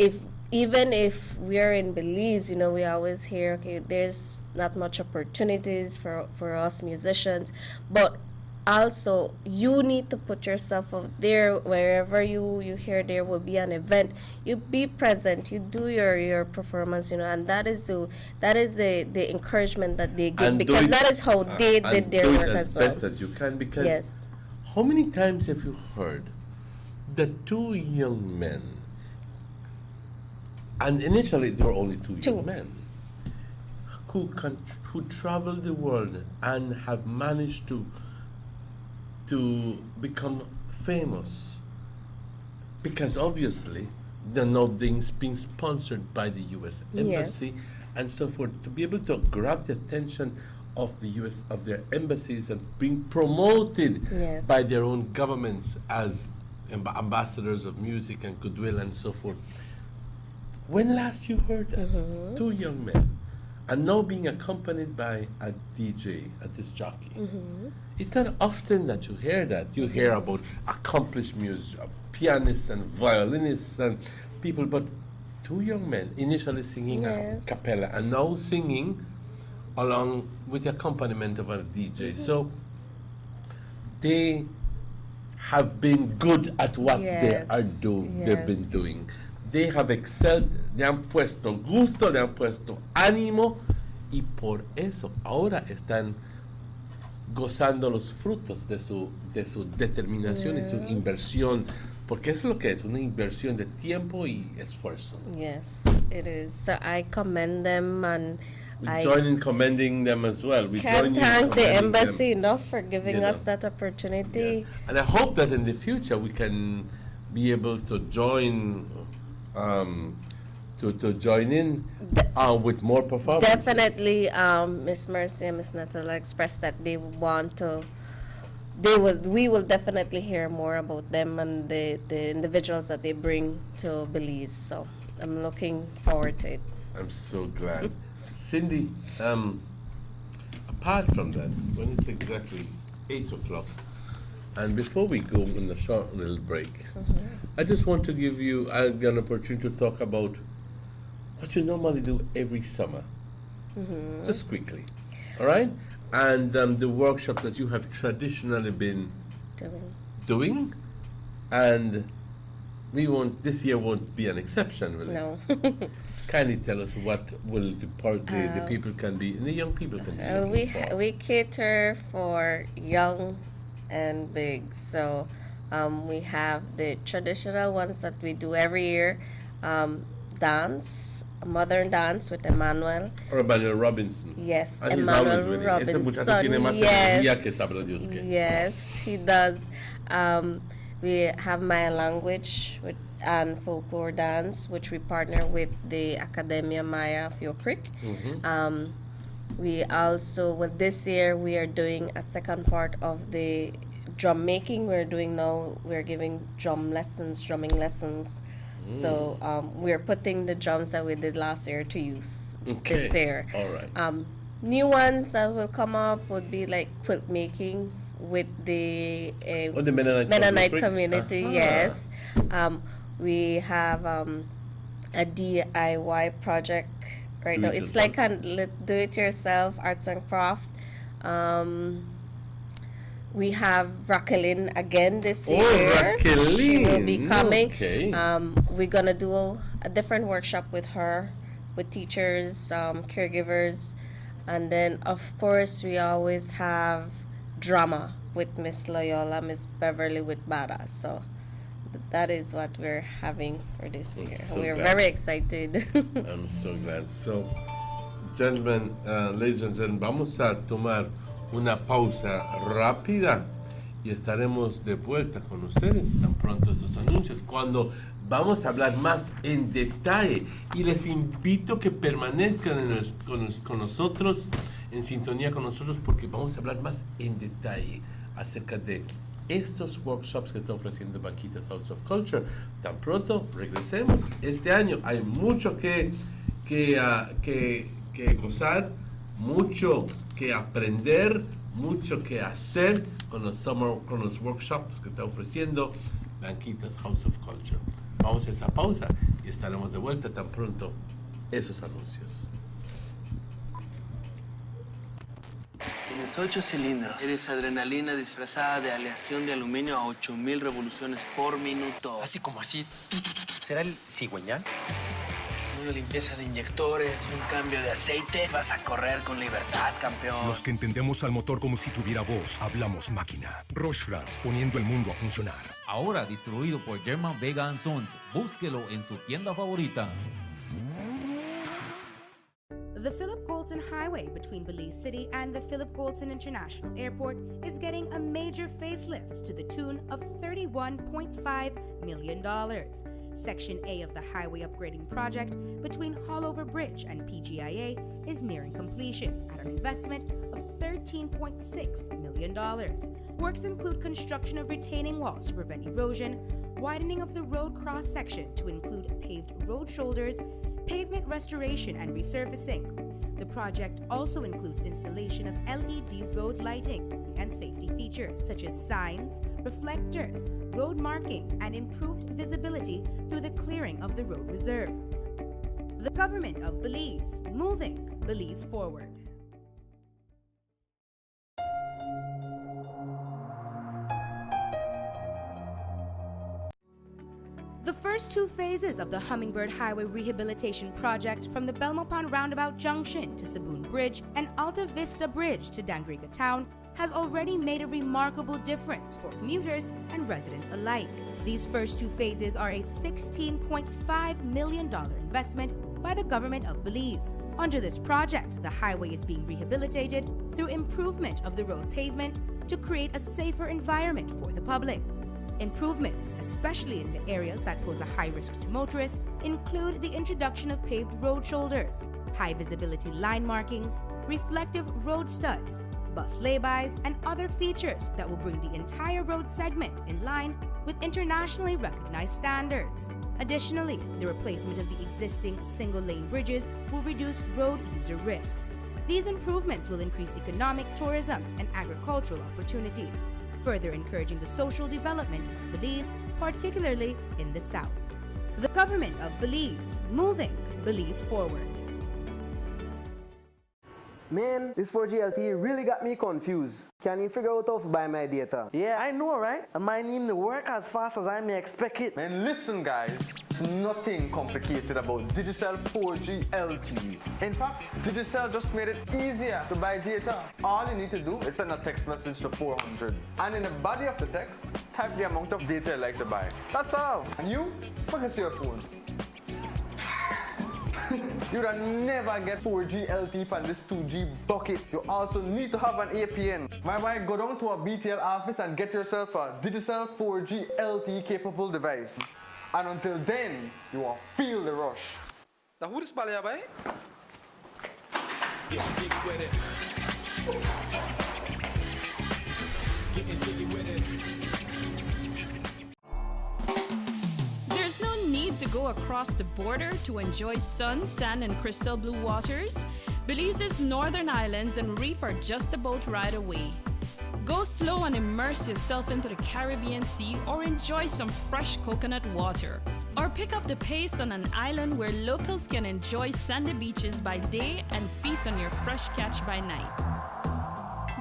Speaker 21: even if we're in Belize, you know, we always hear, okay, there's not much opportunities for us musicians, but also you need to put yourself out there. Wherever you hear there will be an event, you be present, you do your performance, you know, and that is the encouragement that they give,
Speaker 2: And do
Speaker 21: because
Speaker 2: it-
Speaker 21: that is how they did their
Speaker 2: do
Speaker 21: work
Speaker 2: it
Speaker 21: as well.
Speaker 2: best as you can, because
Speaker 21: Yes.
Speaker 2: how many times have you heard the two young men, and initially there were only two young men, who travel the world and have managed to become famous, because obviously they're now being sponsored by the U.S. Embassy and so forth, to be able to grab the attention of the U.S. of their embassies and being promoted by their own governments as ambassadors of music and goodwill and so forth. When last you heard that? Two young men, and now being accompanied by a DJ, a disc jockey. It's not often that you hear that. You hear about accomplished pianists and violinists and people, but two young men initially singing a cappella and now singing along with the accompaniment of a DJ. So they have been good at what they are they've been doing. They have excelled, le han puesto gusto, le han puesto ánimo, y por eso ahora están gozando los frutos de su determinación y su inversión, porque eso es lo que es, una inversión de tiempo y esfuerzo.
Speaker 21: Yes, it is. So I commend them, and
Speaker 2: we join in commending them as well. We
Speaker 21: can't
Speaker 2: join in
Speaker 21: thank the
Speaker 2: commending
Speaker 21: embassy
Speaker 2: them,
Speaker 21: enough for giving us that opportunity.
Speaker 2: and I hope that in the future we can be able to join to join in with more performances.
Speaker 21: Definitely, Miss Mercy and Miss Natala expressed that they want to. We will definitely hear more about them and the individuals that they bring to Belize. So I'm looking forward to it.
Speaker 2: I'm so glad. Cindy, apart from that, when it's exactly 8 o'clock, and before we go on a short little break, I just want to give you an opportunity to talk about what you normally do every summer, just quickly, all right? And the workshops that you have traditionally been doing, and this year won't be an exception, will it?
Speaker 21: No.
Speaker 2: Kindly tell us what will the people can be, and the young people can be looking for.
Speaker 21: We cater for young and big. So we have the traditional ones that we do every year, dance, modern dance with Emmanuel.
Speaker 2: Or Emmanuel Robinson.
Speaker 21: Yes,
Speaker 2: and
Speaker 21: Emmanuel Robinson. Yes, he does. We have Maya Language and folklore dance, which we partner with the Academia Maya of Yo Creek. We also, this year, we are doing a second part of the drum making. We're giving drumming lessons. So we're putting the drums that we did last year to use this year.
Speaker 2: All right.
Speaker 21: New ones that will come up would be like quilt making with the Mennonite community. Yes. We have a DIY project right now. It's like a do-it-yourself arts and craft. We have Raqueline again this year.
Speaker 2: Raqueline.
Speaker 21: She will be coming.
Speaker 2: Okay.
Speaker 21: We're gonna do a different workshop with her, with teachers, caregivers, and then of course we always have drama with Miss Loyola, Miss Beverly with Bada. So that is what we're having for this year.
Speaker 2: So
Speaker 21: we're
Speaker 2: glad.
Speaker 21: very excited.
Speaker 2: I'm so glad. So, gentlemen, ladies and gentlemen, vamos a tomar una pausa rápida y estaremos de vuelta con ustedes tan pronto estos anuncios, cuando vamos a hablar más en detalle, y les invito que permanezcan con nosotros, en sintonía con nosotros, porque vamos a hablar más en detalle acerca de estos workshops que está ofreciendo Banquitas House of Culture. Tan pronto regresemos. Este año hay mucho que gozar, mucho que aprender, mucho que hacer con los workshops que está ofreciendo Banquitas House of Culture. Vamos a esa pausa y estaremos de vuelta tan pronto esos anuncios.
Speaker 1: Tienes 8 cilindros. Eres adrenalina disfrazada de aleación de aluminio a 8000 revoluciones por minuto.
Speaker 22: Así como así. ¿Será el cigüeñal?
Speaker 1: una limpieza de inyectores y un cambio de aceite, vas a correr con libertad, campeón.
Speaker 3: Los que entendemos al motor como si tuviera voz, hablamos máquina. Roche France, poniendo el mundo a funcionar.
Speaker 22: Ahora distribuido por German Vega & Sons. Búsquelo en su tienda favorita.
Speaker 23: The Philip Goldson Highway between Belize City and the Philip Goldson International Airport is getting a major facelift to the tune of $31.5 million. Section A of the highway upgrading project between Haulover Bridge and PGIA is nearing completion at an investment of $13.6 million. Works include construction of retaining walls to prevent erosion, widening of the road cross-section to include paved road shoulders, pavement restoration and resurfacing. The project also includes installation of LED road lighting and safety features such as signs, reflectors, road marking, and improved visibility through the clearing of the road reserve. The government of Belize, moving Belize forward. The first two phases of the Hummingbird Highway Rehabilitation Project from the Belmopan Roundabout Junction to Saboon Bridge and Alta Vista Bridge to Dangriga Town has already made a remarkable difference for commuters and residents alike. These first two phases are a $16.5 million investment by the government of Belize. Under this project, the highway is being rehabilitated through improvement of the road pavement to create a safer environment for the public. Improvements, especially in the areas that pose a high risk to motorists, include the introduction of paved road shoulders, high visibility line markings, reflective road studs, bus laybys, and other features that will bring the entire road segment in line with internationally recognized standards. Additionally, the replacement of the existing single-lane bridges will reduce road user risks. These improvements will increase economic, tourism, and agricultural opportunities, further encouraging the social development of Belize, particularly in the south. The government of Belize, moving Belize forward.
Speaker 24: Man, this 4G LTE really got me confused. Can you figure out how to buy my data?
Speaker 4: Yeah, I know, right? And mine need to work as fast as I may expect it.
Speaker 5: Man, listen guys, it's nothing complicated about Digicel 4G LTE. In fact, Digicel just made it easier to buy data. All you need to do is send a text message to 400. And in the body of the text, type the amount of data you'd like to buy. That's all. And you, focus your phone. You'd never get 4G LTE from this 2G bucket. You also need to have an APN. My wife, go down to a BTL office and get yourself a Digicel 4G LTE capable device. And until then, you will feel the rush.
Speaker 6: Now who this ballet by? Getting jiggy with it. Getting jiggy with it.
Speaker 7: There's no need to go across the border to enjoy sun, sand, and crystal blue waters. Belize's northern islands and reef are just about right away. Go slow and immerse yourself into the Caribbean Sea or enjoy some fresh coconut water. Or pick up the pace on an island where locals can enjoy sandy beaches by day and feast on your fresh catch by night.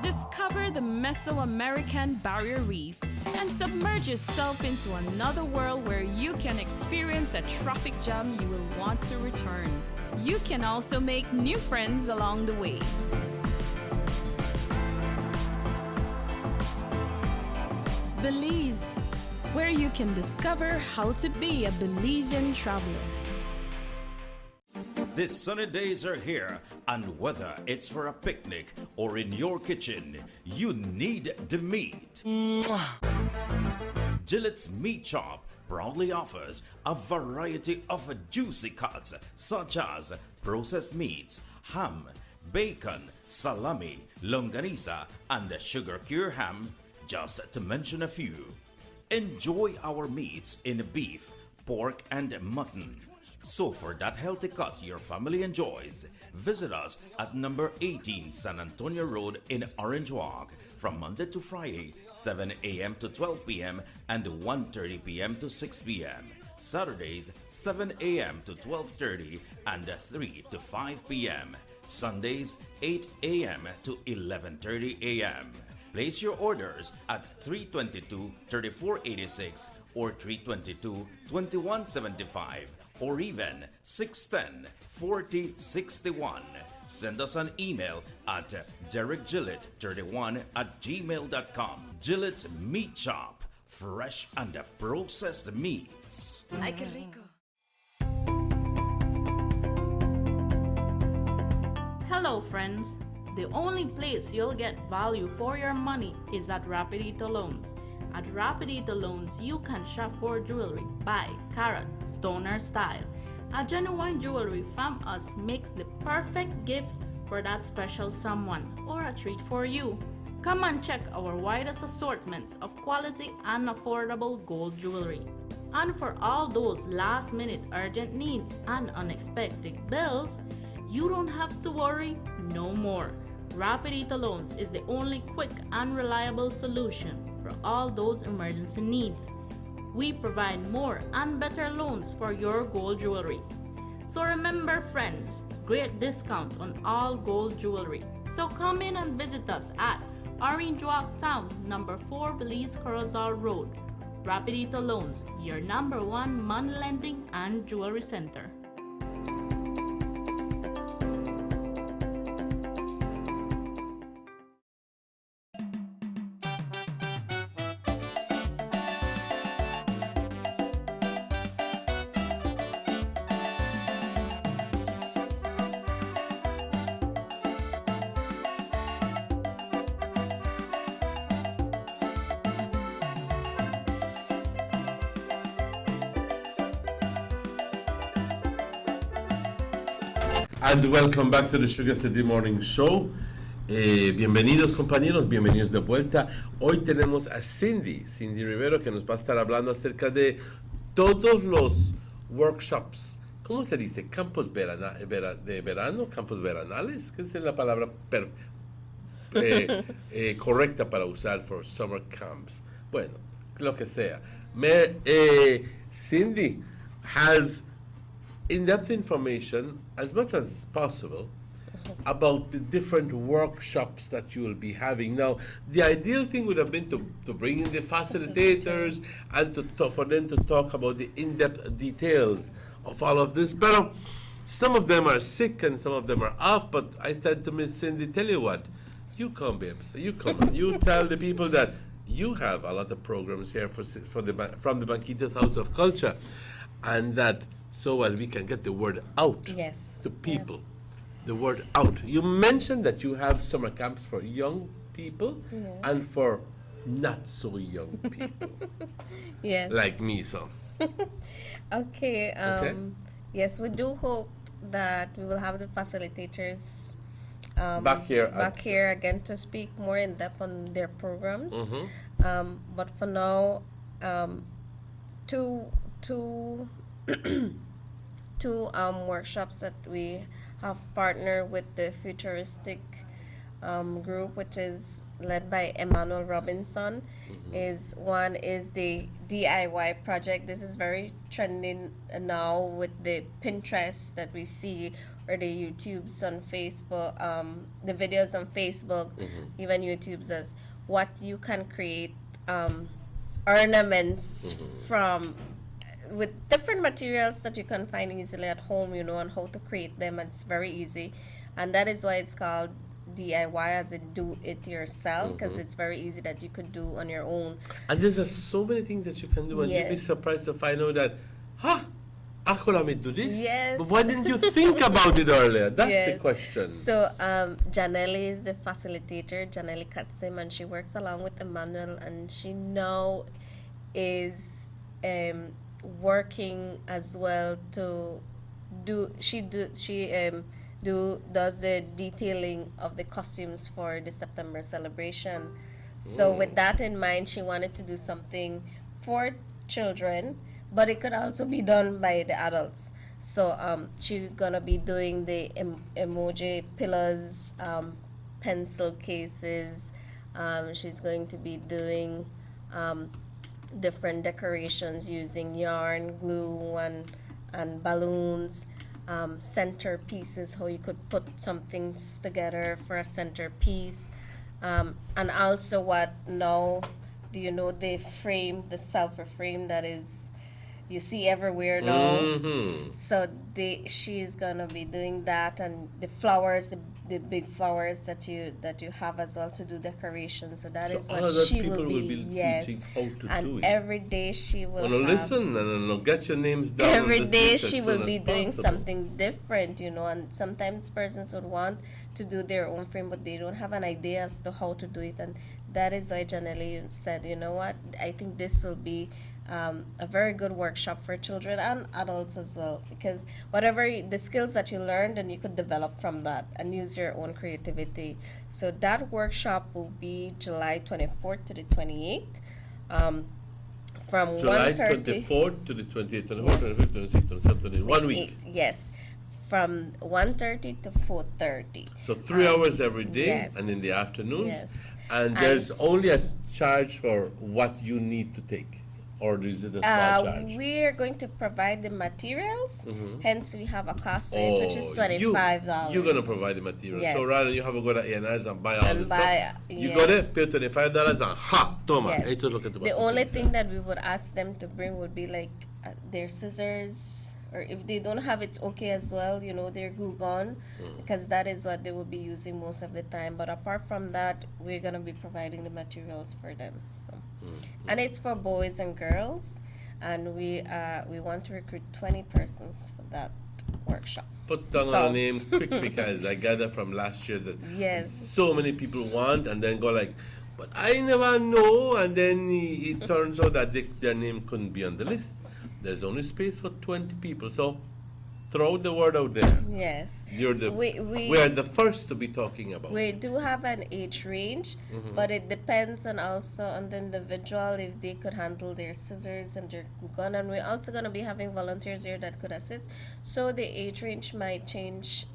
Speaker 7: Discover the Mesoamerican Barrier Reef and submerge yourself into another world where you can experience a traffic jam you will want to return. You can also make new friends along the way. Belize, where you can discover how to be a Belizean traveler.
Speaker 8: The sunny days are here, and whether it's for a picnic or in your kitchen, you need the meat. Gillette's Meat Shop proudly offers a variety of juicy cuts such as processed meats, ham, bacon, salami, longanisa, and sugar cure ham, just to mention a few. Enjoy our meats in beef, pork, and mutton. So for that healthy cut your family enjoys, visit us at number 18 San Antonio Road in Orange Walk from Monday to Friday, 7 a.m. to 12 p.m. and 1:30 p.m. to 6 p.m. Saturdays, 7 a.m. to 12:30 and 3 to 5 p.m. Sundays, 8 a.m. to 11:30 a.m. Place your orders at 322-3486 or 322-2175 or even 610-4061. Send us an email at derekgillett31@gmail.com. Gillett's Meat Shop, fresh and processed meats.
Speaker 21: Ay, qué rico.
Speaker 9: Hello friends, the only place you'll get value for your money is at Rapidito Loans. At Rapidito Loans, you can shop for jewelry by carat, stoner style. A genuine jewelry from us makes the perfect gift for that special someone or a treat for you. Come and check our widest assortments of quality and affordable gold jewelry. And for all those last-minute urgent needs and unexpected bills, you don't have to worry no more. Rapidito Loans is the only quick and reliable solution for all those emergency needs. We provide more and better loans for your gold jewelry. So remember friends, great discount on all gold jewelry. So come in and visit us at Orange Walk Town, number 4 Belize Corozal Road. Rapidito Loans, your number 1 money lending and jewelry center.
Speaker 2: And welcome back to the Sugar City Morning Show. Bienvenidos compañeros, bienvenidos de vuelta. Hoy tenemos a Cindy Rivero, que nos va a estar hablando acerca de todos los workshops. ¿Cómo se dice? Campos de verano, campos veranales. ¿Qué es la palabra correcta para usar for summer camps? Bueno, lo que sea. Cindy has in-depth information, as much as possible, about the different workshops that you will be having. Now, the ideal thing would have been to bring in the facilitators and for them to talk about the in-depth details of all of this. But some of them are sick and some of them are off. But I said to Miss Cindy, tell you what, you come, babes, you come. You tell the people that you have a lot of programs here from the Banquitas House of Culture, and that so we can get the word out to people. Yes. The word out. You mentioned that you have summer camps for young people and for not so young people.
Speaker 21: Yes.
Speaker 2: Like me, so.
Speaker 21: Okay. Yes, we do hope that we will have the facilitators back here again to speak more in depth on their programs. Mm-hmm. But for now, two workshops that we have partnered with the Futuristic group, which is led by Emmanuel Robinson. One is the DIY project. This is very trending now with the Pinterest that we see, or the YouTubes on Facebook, the videos on Facebook, even YouTubes, as what you can create ornaments from, with different materials that you can find easily at home, and how to create them. It's very easy, and that is why it's called DIY, as in do it yourself, because it's very easy that you could do on your own.
Speaker 2: And there's so many things that you can do, and you'd be surprised to find out that, I could have do this.
Speaker 21: Yes.
Speaker 2: But why didn't you think about it earlier? That's the question.
Speaker 21: So Janelli is the facilitator, Janelli Katsim, and she works along with Emmanuel, and she now is working as well to does the detailing of the costumes for the September celebration. So with that in mind, she wanted to do something for children, but it could also be done by the adults. So she's gonna be doing the emoji pillars, pencil cases. She's going to be doing different decorations using yarn, glue, and balloons, centerpieces, how you could put some things together for a centerpiece, and also what now, the frame, the sulfur frame that is you see everywhere now.
Speaker 2: Mhm.
Speaker 21: So she's gonna be doing that, and the flowers, the big flowers that you have as well to do decoration. So that
Speaker 2: So
Speaker 21: is what
Speaker 2: other
Speaker 21: she
Speaker 2: people
Speaker 21: will
Speaker 2: will
Speaker 21: be.
Speaker 2: be
Speaker 21: Yes,
Speaker 2: teaching how to
Speaker 21: and
Speaker 2: do it.
Speaker 21: every day she will
Speaker 2: Wanna
Speaker 21: have.
Speaker 2: listen and get your names down. on
Speaker 21: Every
Speaker 2: the
Speaker 21: day
Speaker 2: sheet as
Speaker 21: she
Speaker 2: soon
Speaker 21: will
Speaker 2: as
Speaker 21: be doing
Speaker 2: possible.
Speaker 21: something different, and sometimes persons would want to do their own frame, but they don't have an idea as to how to do it, and that is why Janelle said, you know what, I think this will be a very good workshop for children and adults as well, because whatever the skills that you learned, and you could develop from that and use your own creativity. So that workshop will be July 24th to the 28th. From
Speaker 2: July
Speaker 21: 1:30
Speaker 2: 24th to the 28th, 24th, 25th, 26th, 27th, 28th, 1 week.
Speaker 21: Yes, from 1:30 to 4:30.
Speaker 2: So 3 hours every day,
Speaker 21: yes.
Speaker 2: and in the afternoons.
Speaker 21: Yes.
Speaker 2: And there's only a charge for what you need to take, or is it a small charge?
Speaker 21: We're going to provide the materials,
Speaker 2: Mhm.
Speaker 21: hence we have a cost to it, which is $25.
Speaker 2: You're gonna provide the materials.
Speaker 21: Yes.
Speaker 2: So rather than you have to go to A&R's and buy all
Speaker 21: And
Speaker 2: this
Speaker 21: buy,
Speaker 2: stuff, you
Speaker 21: yeah.
Speaker 2: go there, pay $25, and toma.
Speaker 21: Yes.
Speaker 2: Esto es lo que tú vas
Speaker 21: The
Speaker 2: a
Speaker 21: only
Speaker 2: utilizar.
Speaker 21: thing that we would ask them to bring would be like their scissors, or if they don't have, it's okay as well, their glue gun, because that is what they will be using most of the time. But apart from that, we're going to be providing the materials for them. So, and it's for boys and girls, and we want to recruit 20 persons for that workshop.
Speaker 2: Put down
Speaker 21: So-
Speaker 2: our names quick, because I gather from last year that
Speaker 21: Yes.
Speaker 2: so many people want, and then go like, but I never know, and then it turns out that their name couldn't be on the list. There's only space for 20 people, so throw the word out there.
Speaker 21: Yes.
Speaker 2: We are the first to be talking about.
Speaker 21: We do have an age range,
Speaker 2: Mhm.
Speaker 21: but it depends also on the individual, if they could handle their scissors and their glue gun. And we're also going to be having volunteers here that could assist. So the age range might change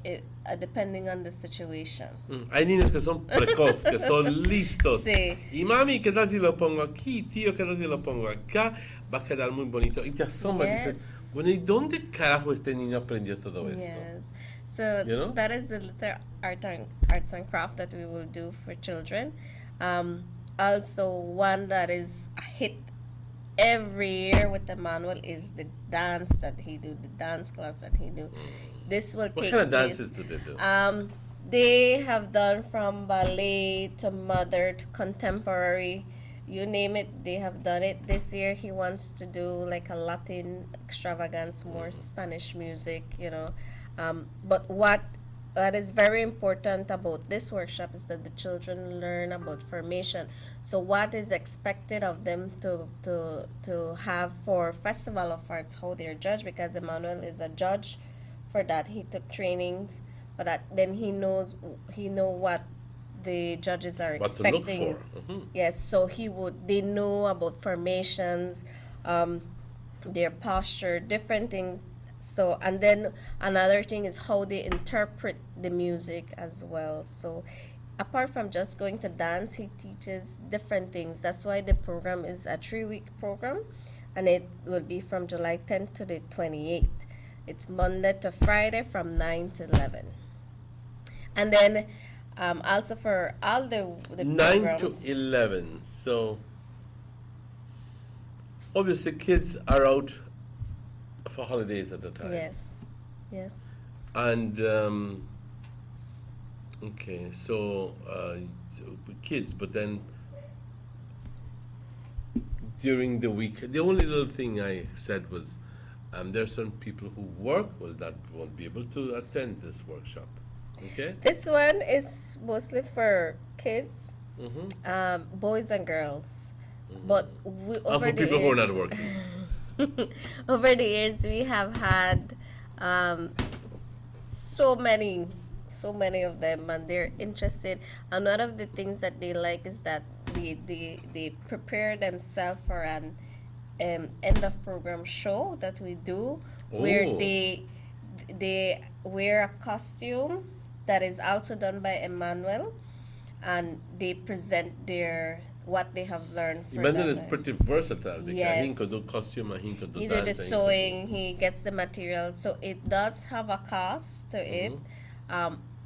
Speaker 21: depending on the situation.
Speaker 2: Hay niños que son precoz, que son listos.
Speaker 21: Sí.
Speaker 2: Y mami, ¿qué tal si lo pongo aquí? Tío, ¿qué tal si lo pongo acá? Va a quedar muy bonito. Y te asombra, dices,
Speaker 21: Yes.
Speaker 2: bueno, ¿y dónde carajo este niño aprendió todo esto?
Speaker 21: Yes. So
Speaker 2: You know?
Speaker 21: that is the little arts and craft that we will do for children. Also, one that is a hit every year with Emmanuel is the dance that he do, the dance class that he do. This will
Speaker 2: What
Speaker 21: take
Speaker 2: kind of
Speaker 21: place.
Speaker 2: dances do they do?
Speaker 21: They have done from ballet to modern to contemporary. You name it, they have done it. This year he wants to do like a Latin extravagance, more Spanish music, But what is very important about this workshop is that the children learn about formation. So what is expected of them to have for Festival of Arts, how they're judged, because Emmanuel is a judge for that. He took trainings for that. Then he know what the judges are
Speaker 2: What to look
Speaker 21: expecting.
Speaker 2: for. Mhm.
Speaker 21: Yes, so they know about formations, their posture, different things. So, and then another thing is how they interpret the music as well. So apart from just going to dance, he teaches different things. That's why the program is a 3-week program, and it will be from July 10th to the 28th. It's Monday to Friday from 9 to 11. And then also for all the
Speaker 2: 9
Speaker 21: programs.
Speaker 2: to 11. So obviously kids are out for holidays at the time.
Speaker 21: Yes. Yes.
Speaker 2: And okay, so kids, but then during the week, the only little thing I said was there are some people who work won't be able to attend this workshop. Okay.
Speaker 21: This one is mostly for kids,
Speaker 2: Mhm.
Speaker 21: boys and girls. But we,
Speaker 2: And
Speaker 21: over
Speaker 2: for
Speaker 21: the
Speaker 2: people who are
Speaker 21: years,
Speaker 2: not working.
Speaker 21: over the years, we have had so many of them, and they're interested. And one of the things that they like is that they prepare themselves for an end of program show that we do, where
Speaker 2: Oh.
Speaker 21: they wear a costume that is also done by Emmanuel, and they present what they have learned. For
Speaker 2: Emmanuel
Speaker 21: that
Speaker 2: is
Speaker 21: night.
Speaker 2: pretty versatile because
Speaker 21: Yes.
Speaker 2: he can do costume and he can do
Speaker 21: He do the
Speaker 2: dancing.
Speaker 21: sewing, he gets the material, so it does have a cost to it,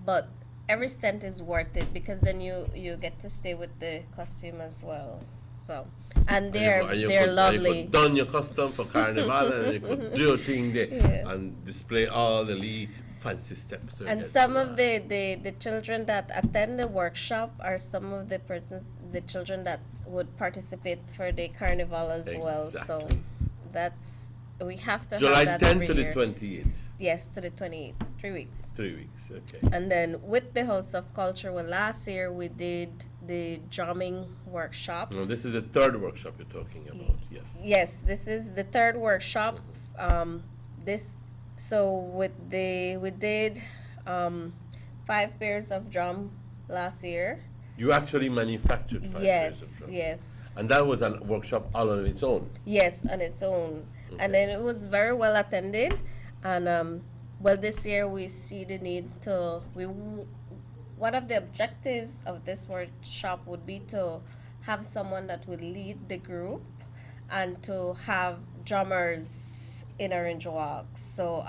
Speaker 21: but every cent is worth it, because then you get to stay with the costume as well. So, and
Speaker 2: And
Speaker 21: they're
Speaker 2: you
Speaker 21: they're
Speaker 2: could,
Speaker 21: lovely.
Speaker 2: You could don your costume for carnival and you could do your thing there
Speaker 21: Yeah.
Speaker 2: and display all the fancy steps. So
Speaker 21: And
Speaker 2: it's,
Speaker 21: some of the children that attend the workshop are some of the children that would participate for the carnival as well. So
Speaker 2: Exactly.
Speaker 21: that's, we have to
Speaker 2: July
Speaker 21: have that
Speaker 2: 10th
Speaker 21: every
Speaker 2: to the
Speaker 21: year.
Speaker 2: 28th.
Speaker 21: Yes, to the 28th, 3 weeks.
Speaker 2: 3 weeks, okay.
Speaker 21: And then with the House of Culture, well, last year we did the drumming workshop.
Speaker 2: No, this is the third workshop you're talking about, yes.
Speaker 21: Yes, this is the third workshop. We did 5 pairs of drum last year.
Speaker 2: You actually manufactured 5 pairs of
Speaker 21: Yes,
Speaker 2: drums.
Speaker 21: yes.
Speaker 2: And that was a workshop all on its own.
Speaker 21: Yes, on its own. And then it was very well attended. And well, this year we see the need to, one of the objectives of this workshop would be to have someone that would lead the group and to have drummers in Orange Walk. So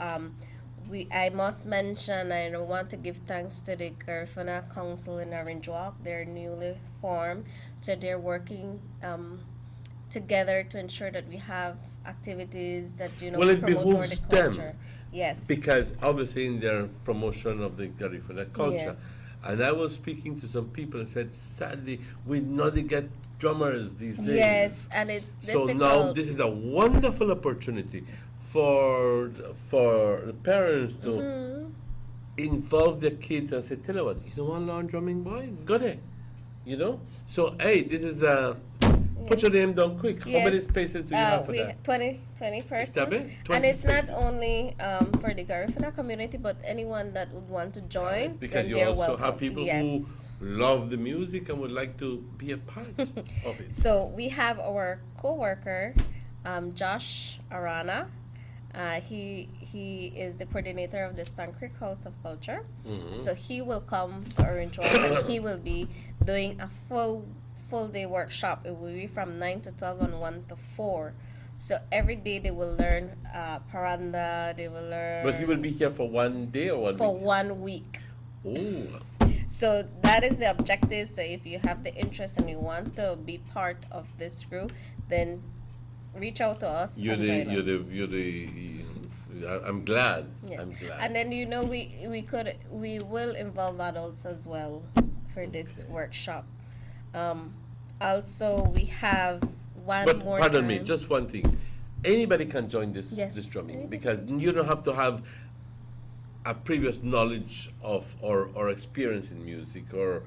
Speaker 21: I must mention, I want to give thanks to the Garifuna Council in Orange Walk. They're newly formed, so they're working together to ensure that we have activities that
Speaker 2: Well, it
Speaker 21: promote more
Speaker 2: behooves
Speaker 21: the
Speaker 2: them.
Speaker 21: culture. Yes.
Speaker 2: Because obviously in their promotion of the Garifuna culture.
Speaker 21: Yes.
Speaker 2: And I was speaking to some people and said, sadly, we not get drummers these days.
Speaker 21: Yes, and it's
Speaker 2: So
Speaker 21: difficult.
Speaker 2: now this is a wonderful opportunity for the parents to
Speaker 21: Mhm.
Speaker 2: involve their kids and say, tell you what, you don't want to learn drumming, boy? Go there. You know? So, hey, this is put your name down quick. How many
Speaker 21: Yes.
Speaker 2: spaces do you have for
Speaker 21: we
Speaker 2: that?
Speaker 21: 20 persons.
Speaker 2: it? 20
Speaker 21: And it's not
Speaker 2: spaces.
Speaker 21: only for the Garifuna community, but anyone that would want to join.
Speaker 2: Because
Speaker 21: then
Speaker 2: you
Speaker 21: they're
Speaker 2: also
Speaker 21: welcome.
Speaker 2: have people
Speaker 21: Yes.
Speaker 2: who love the music and would like to be a part of it.
Speaker 21: So we have our co-worker, Josh Arana. He is the coordinator of the Stone Creek House of Culture.
Speaker 2: Mhm.
Speaker 21: So he will come to Orange Walk and he will be doing a full day workshop. It will be from 9 to 12 and 1 to 4. So every day they will learn paranda, they will learn
Speaker 2: But he will be here for 1 day or 1
Speaker 21: for
Speaker 2: week?
Speaker 21: 1 week.
Speaker 2: Oh,
Speaker 21: So that is the objective. So if you have the interest and you want to be part of this group, then reach out to us
Speaker 2: you're
Speaker 21: and
Speaker 2: the,
Speaker 21: join us.
Speaker 2: you're the, I'm glad.
Speaker 21: Yes.
Speaker 2: I'm glad.
Speaker 21: And then we will involve adults as well for this workshop. Also we have one
Speaker 2: But
Speaker 21: more
Speaker 2: pardon me,
Speaker 21: time.
Speaker 2: just one thing. Anybody can join this
Speaker 21: Yes,
Speaker 2: this drumming because you don't have to have a previous knowledge of or experience in music or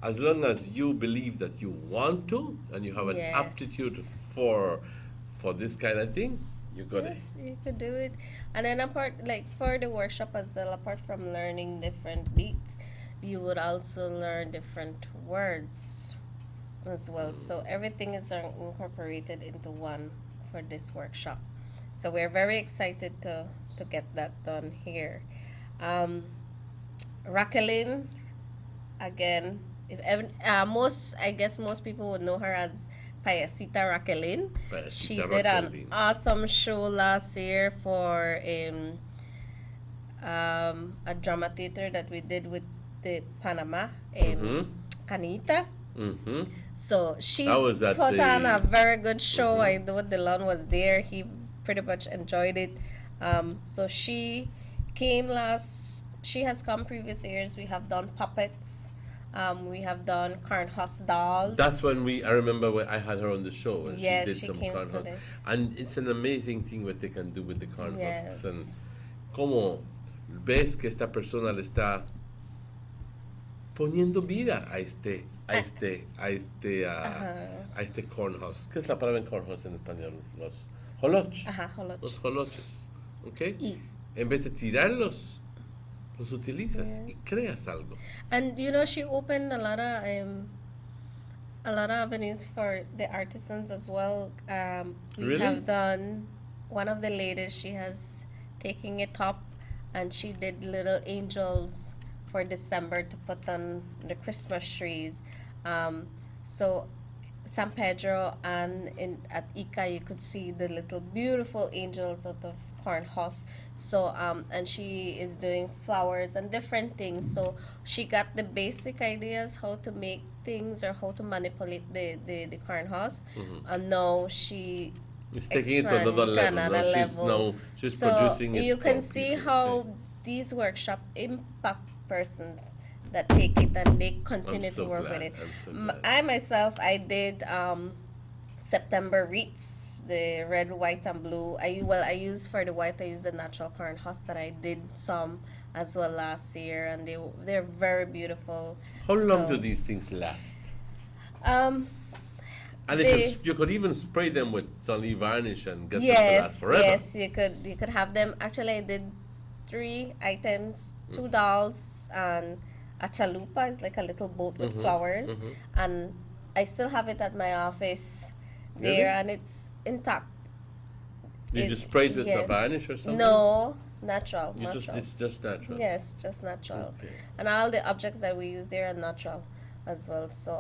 Speaker 2: as long as you believe that you want to and you have an
Speaker 21: Yes.
Speaker 2: aptitude for this kind of thing, you got it.
Speaker 21: Yes, you could do it. And then apart, like for the workshop as well, apart from learning different beats, you would also learn different words as well. So everything is incorporated into one for this workshop. So we're very excited to get that done here. Raqueline, again, I guess most people would know her as Payasita Raqueline. She
Speaker 2: Payasita
Speaker 21: did an
Speaker 2: Raqueline.
Speaker 21: awesome show last year for a drama theater that we did with the Panama in
Speaker 2: Mhm.
Speaker 21: Canita.
Speaker 2: Mm-hmm.
Speaker 21: So she
Speaker 2: That was at
Speaker 21: put on a
Speaker 2: the-
Speaker 21: very good show. I know Dylan was there. He pretty much enjoyed it. So she came she has come previous years. We have done puppets. We have done Cornhusk dolls.
Speaker 2: That's when I remember when I had her on the show and
Speaker 21: Yes,
Speaker 2: she did
Speaker 21: she
Speaker 2: some
Speaker 21: came
Speaker 2: corn husks.
Speaker 21: today.
Speaker 2: And it's an amazing thing what they can do with the corn husks.
Speaker 21: Yes.
Speaker 2: And cómo ves que esta persona le está poniendo vida a este corn husk. ¿Qué es la palabra en corn husk en español? Los holoch.
Speaker 21: Ajá, holoch.
Speaker 2: Los holoches. ¿Ok? En vez de tirarlos, los utilizas y creas algo.
Speaker 21: And she opened a lot of avenues for the artisans as well. We
Speaker 2: Really?
Speaker 21: have done one of the ladies. She has taken it up, and she did little angels for December to put on the Christmas trees. So San Pedro and at Ica, you could see the little beautiful angels out of corn husk. So and she is doing flowers and different things. So she got the basic ideas how to make things or how to manipulate the corn husk, and now she
Speaker 2: It's taking it to another level. She's
Speaker 21: so
Speaker 2: producing it
Speaker 21: you can
Speaker 2: for
Speaker 21: see
Speaker 2: people.
Speaker 21: how these workshops impact persons that take it and they continue
Speaker 2: I'm so
Speaker 21: to work
Speaker 2: glad.
Speaker 21: with it.
Speaker 2: I'm so glad.
Speaker 21: I myself, I did September wreaths, the red, white, and blue. I used for the white, I used the natural corn husk that I did some as well last year, and they're very beautiful.
Speaker 2: How long
Speaker 21: So,
Speaker 2: do these things last? And
Speaker 21: they-
Speaker 2: you could even spray them with sunny varnish and get them to
Speaker 21: Yes,
Speaker 2: last forever.
Speaker 21: yes, you could have them. Actually, I did 3 items, 2 dolls, and a chalupa is like a little boat with flowers, and I still have it at my office there,
Speaker 2: Really?
Speaker 21: and it's intact.
Speaker 2: Did you spray it with a
Speaker 21: yes.
Speaker 2: varnish or something?
Speaker 21: No, natural.
Speaker 2: It's just natural.
Speaker 21: Yes, just natural.
Speaker 2: Okay.
Speaker 21: And all the objects that we use there are natural as well. So,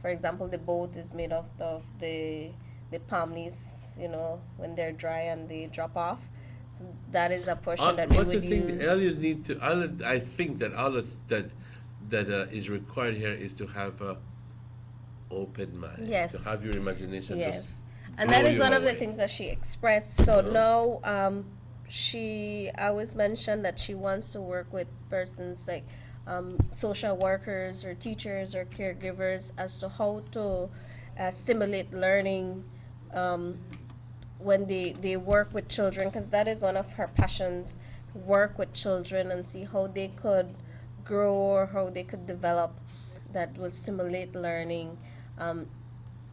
Speaker 21: for example, the boat is made of the palm leaves, you know, when they're dry and they drop off. So that is a portion that we
Speaker 2: What
Speaker 21: would
Speaker 2: you think
Speaker 21: use.
Speaker 2: all you need to, I think that all that is required here is to have a open mind.
Speaker 21: Yes.
Speaker 2: To have your imagination just
Speaker 21: Yes. And
Speaker 2: blow
Speaker 21: that is
Speaker 2: you
Speaker 21: one of the
Speaker 2: away.
Speaker 21: things that she expressed. So now she always mentioned that she wants to work with persons like social workers or teachers or caregivers as to how to stimulate learning when they work with children, because that is one of her passions, to work with children and see how they could grow or how they could develop that will stimulate learning.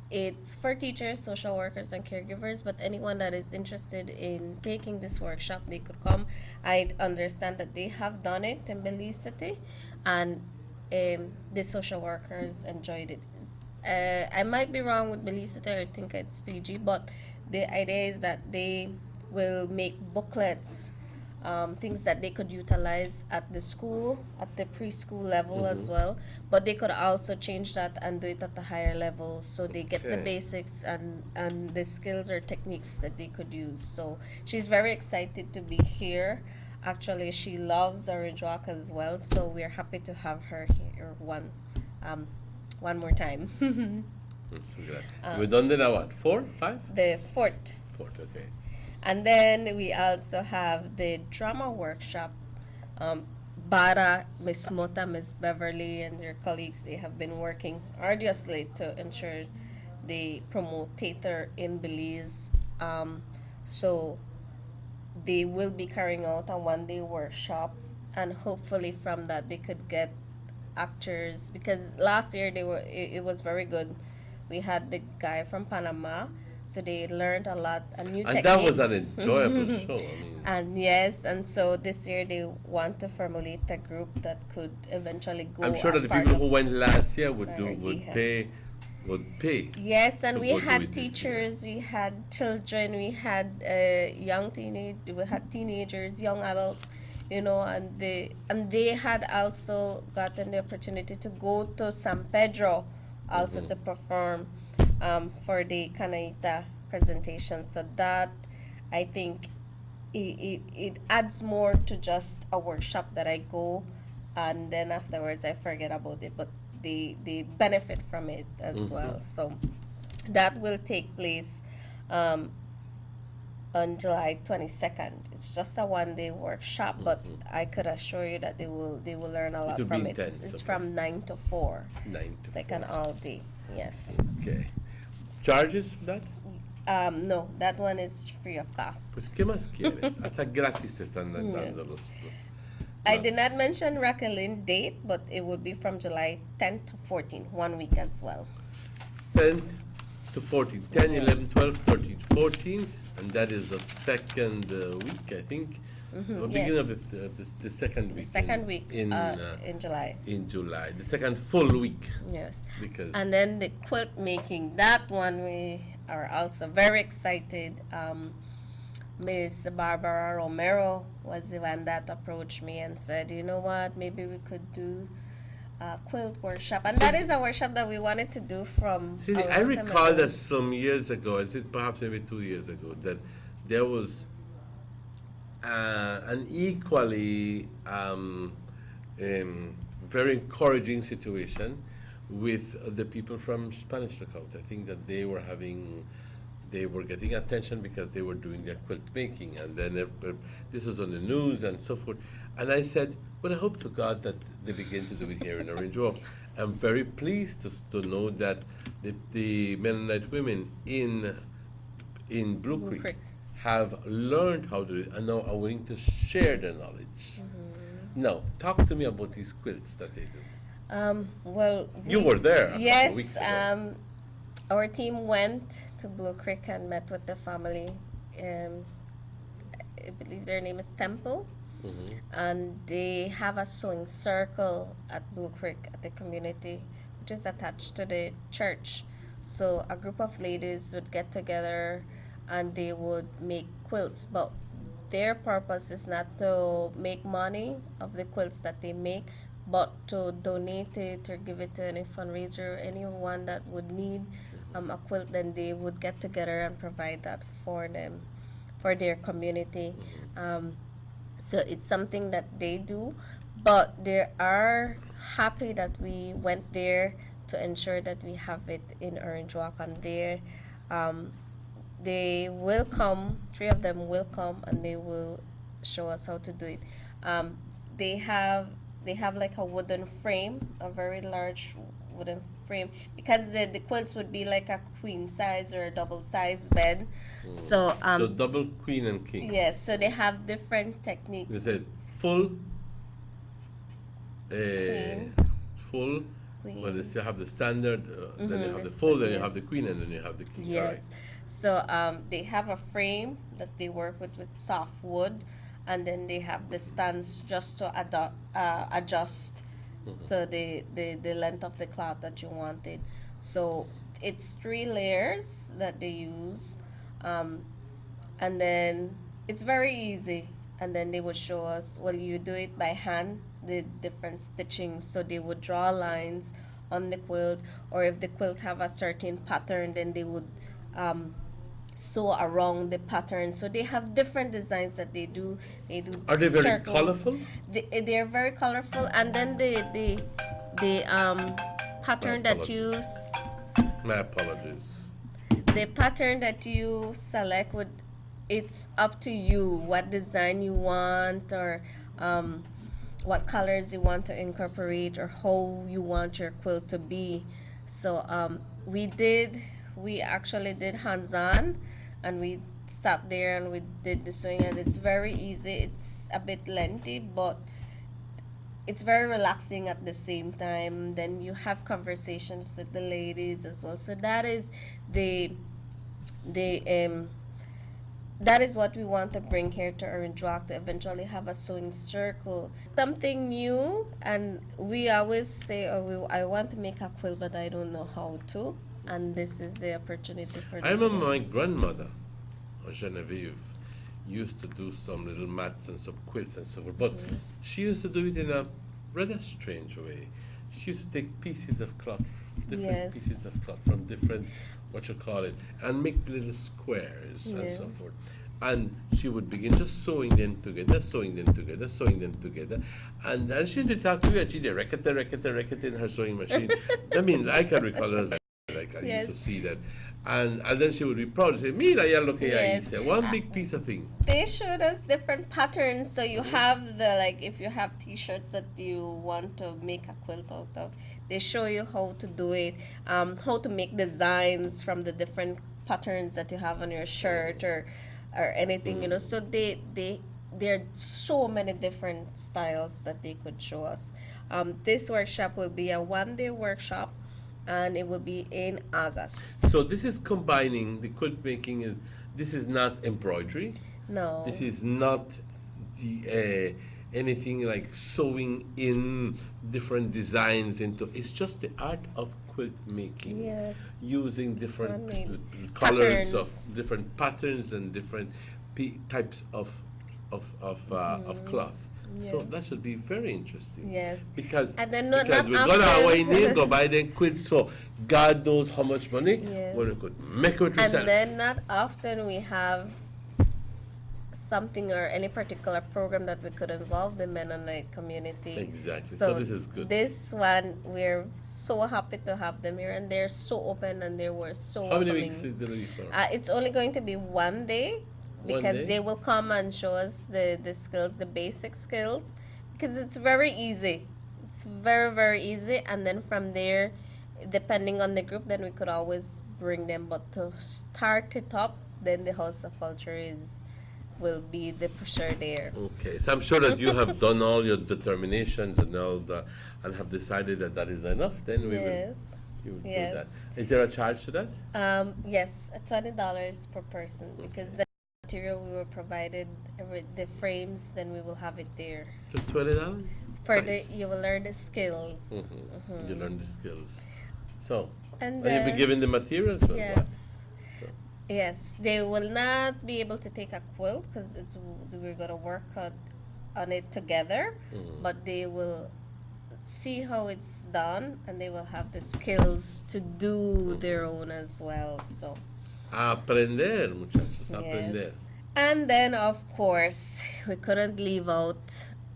Speaker 21: It's for teachers, social workers, and caregivers, but anyone that is interested in taking this workshop, they could come. I understand that they have done it in Belize City, and the social workers enjoyed it. I might be wrong with Belize City, I think it's PG, but the idea is that they will make booklets, things that they could utilize at the school, at the preschool level as well. But they could also change that and do it at the higher level, so they get the
Speaker 2: Okay.
Speaker 21: basics and the skills or techniques that they could use. So she's very excited to be here. Actually, she loves Orange Walk as well, so we're happy to have her here one more time.
Speaker 2: I'm so glad. We've done it now, what, 4, 5?
Speaker 21: The fort.
Speaker 2: Fort, okay.
Speaker 21: And then we also have the drama workshop. Bara, Miss Mota, Miss Beverly, and their colleagues, they have been working arduously to ensure they promote theater in Belize. So they will be carrying out a one-day workshop, and hopefully from that they could get actors, because last year it was very good. We had the guy from Panama, so they learned a lot, a new
Speaker 2: And
Speaker 21: techniques.
Speaker 2: that was an enjoyable show. I mean,
Speaker 21: And yes, and so this year they want to formulate a group that could eventually go.
Speaker 2: I'm sure that
Speaker 21: as
Speaker 2: the
Speaker 21: part
Speaker 2: people
Speaker 21: of
Speaker 2: who went last year would
Speaker 21: RDH.
Speaker 2: pay.
Speaker 21: Yes, and
Speaker 2: to
Speaker 21: we
Speaker 2: go do
Speaker 21: had
Speaker 2: it this year.
Speaker 21: teachers, we had children, we had we had teenagers, young adults, you know, and they had also gotten the opportunity to go to San Pedro also to perform for the Canaita presentation. So that, I think, it adds more to just a workshop that I go and then afterwards I forget about it, but they benefit from it as well. So that will take place on July 22nd. It's just a one-day workshop, but I could assure you that they will learn a lot
Speaker 2: will
Speaker 21: from
Speaker 2: be
Speaker 21: it.
Speaker 2: intense,
Speaker 21: It's
Speaker 2: okay.
Speaker 21: from 9 to 4.
Speaker 2: 9 to
Speaker 21: It's like an all day. Yes.
Speaker 2: Okay. Charges for that?
Speaker 21: No, that one is free of cost.
Speaker 2: Pues, ¿qué más quieres? Hasta gratis te están dando los
Speaker 21: I did not mention Raquelin date, but it would be from July 10th to 14th, 1 week as well.
Speaker 2: 10th to 14th, 10, 11, 12, 13, 14th, and that is the second week, I think. The beginning
Speaker 21: yes.
Speaker 2: of the second week.
Speaker 21: The second week
Speaker 2: in
Speaker 21: July.
Speaker 2: In July, the second full week.
Speaker 21: Yes.
Speaker 2: Because
Speaker 21: And then the quilt making, that one we are also very excited. Miss Barbara Romero was the one that approached me and said, you know what, maybe we could do a quilt workshop. And that is a workshop that we wanted to do from
Speaker 2: see,
Speaker 21: a
Speaker 2: I
Speaker 21: long time
Speaker 2: recall
Speaker 21: ago.
Speaker 2: that some years ago, I said perhaps maybe 2 years ago, that there was an equally very encouraging situation with the people from Spanish Lookout. I think that they were getting attention because they were doing their quilt making, and then this was on the news and so forth. And I said, well, I hope to God that they begin to do it here in Orange Walk. I'm very pleased to know that the Mennonite women in Blue Creek have learned how to do it and now are willing to share their knowledge. Now, talk to me about these quilts that they do.
Speaker 21: Well,
Speaker 2: you were there a couple
Speaker 21: yes,
Speaker 2: weeks ago.
Speaker 21: Our team went to Blue Creek and met with the family. I believe their name is Temple. And they have a sewing circle at Blue Creek at the community, which is attached to the church. So a group of ladies would get together and they would make quilts, but their purpose is not to make money of the quilts that they make, but to donate it or give it to any fundraiser, anyone that would need a quilt. Then they would get together and provide that for them, for their community. So it's something that they do, but they are happy that we went there to ensure that we have it in Orange Walk. And there, they will come, 3 of them will come, and they will show us how to do it. They have like a wooden frame, a very large wooden frame, because the quilts would be like a queen size or a double size bed. So
Speaker 2: double, queen, and king.
Speaker 21: Yes, so they have different techniques.
Speaker 2: They said full, full.
Speaker 21: Queen.
Speaker 2: Well, they still have the standard. Then you have the full. Then you have the queen, and then you have the king.
Speaker 21: Yes.
Speaker 2: Right.
Speaker 21: So they have a frame that they work with soft wood, and then they have the stands just to adjust to the length of the cloth that you wanted. So it's 3 layers that they use, and then it's very easy. And then they would show us, well, you do it by hand, the different stitching. So they would draw lines on the quilt, or if the quilt have a certain pattern, then they would sew around the pattern. So they have different designs that they do. They do.
Speaker 2: Are they very
Speaker 21: circles.
Speaker 2: colorful?
Speaker 21: They are very colorful, and then the pattern that you
Speaker 2: My apologies.
Speaker 21: the pattern that you select would, it's up to you what design you want, or what colors you want to incorporate, or how you want your quilt to be. So we actually did hands-on, and we sat there and we did the sewing, and it's very easy. It's a bit lengthy, but it's very relaxing at the same time. Then you have conversations with the ladies as well. So that is that is what we want to bring here to Orange Walk, to eventually have a sewing circle, something new. And we always say, I want to make a quilt, but I don't know how to. And this is the opportunity for them.
Speaker 2: I remember my grandmother, Genevieve, used to do some little mats and some quilts and so forth, but she used to do it in a rather strange way. She used to take pieces of cloth, different pieces of cloth from different, and make little squares and so forth. And she would begin just sewing them together, and she did talk to me, and she did record in her sewing machine. I mean, I can recall her as like I used to see that. And then she would be proud to say, Mira, ya lo que ya hice. One big piece of thing.
Speaker 21: They showed us different patterns. So you have if you have t-shirts that you want to make a quilt out of, they show you how to do it, how to make designs from the different patterns that you have on your shirt or anything, you know. So there are so many different styles that they could show us. This workshop will be a 1-day workshop, and it will be in August.
Speaker 2: So this is combining the quilt making. This is not embroidery.
Speaker 21: No.
Speaker 2: This is not anything like sewing in different designs into. It's just the art of quilt making.
Speaker 21: Yes.
Speaker 2: Using different colors
Speaker 21: patterns.
Speaker 2: of different patterns and different types of cloth.
Speaker 21: Yeah.
Speaker 2: So that should be very interesting.
Speaker 21: Yes.
Speaker 2: Because
Speaker 21: and then
Speaker 2: we got our way name, go buy them quilts, so God knows how much money.
Speaker 21: Yes.
Speaker 2: Well, you could make it yourself.
Speaker 21: And then not often we have something or any particular program that we could involve the Mennonite community.
Speaker 2: Exactly. So this is good.
Speaker 21: This one, we're so happy to have them here, and they're so open and they were so
Speaker 2: How many
Speaker 21: welcoming.
Speaker 2: weeks is the leave for?
Speaker 21: It's only going to be 1 day, because
Speaker 2: day?
Speaker 21: they will come and show us the skills, the basic skills, because it's very easy. It's very, very easy. And then from there, depending on the group, then we could always bring them. But to start it up, then the House of Culture will be the pusher there.
Speaker 2: Okay, so I'm sure that you have done all your determinations and and have decided that that is enough. Then we will do that. Is there a charge to that?
Speaker 21: Yes, $20 per person, because the material we were provided, the frames, then we will have it there.
Speaker 2: So $20?
Speaker 21: For you will learn the skills.
Speaker 2: You learn the skills. So,
Speaker 21: and
Speaker 2: you'll be given the materials? Or
Speaker 21: yes.
Speaker 2: what?
Speaker 21: Yes, they will not be able to take a quilt because we're going to work on it together, but they will see how it's done and they will have the skills to do their own as well. So
Speaker 2: aprender, muchachos, aprender.
Speaker 21: And then of course we couldn't leave out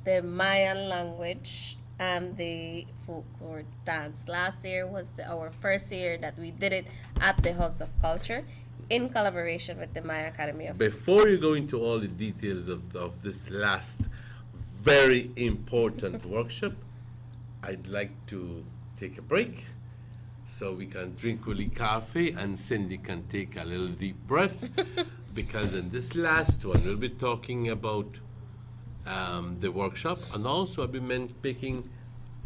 Speaker 21: the Mayan language and the folklore dance. Last year was our first year that we did it at the House of Culture in collaboration with the Maya Academy of.
Speaker 2: Before you go into all the details of this last very important workshop, I'd like to take a break so we can drink Uli coffee and Cindy can take a little deep breath because in this last one we'll be talking about the workshop, and also I'll be making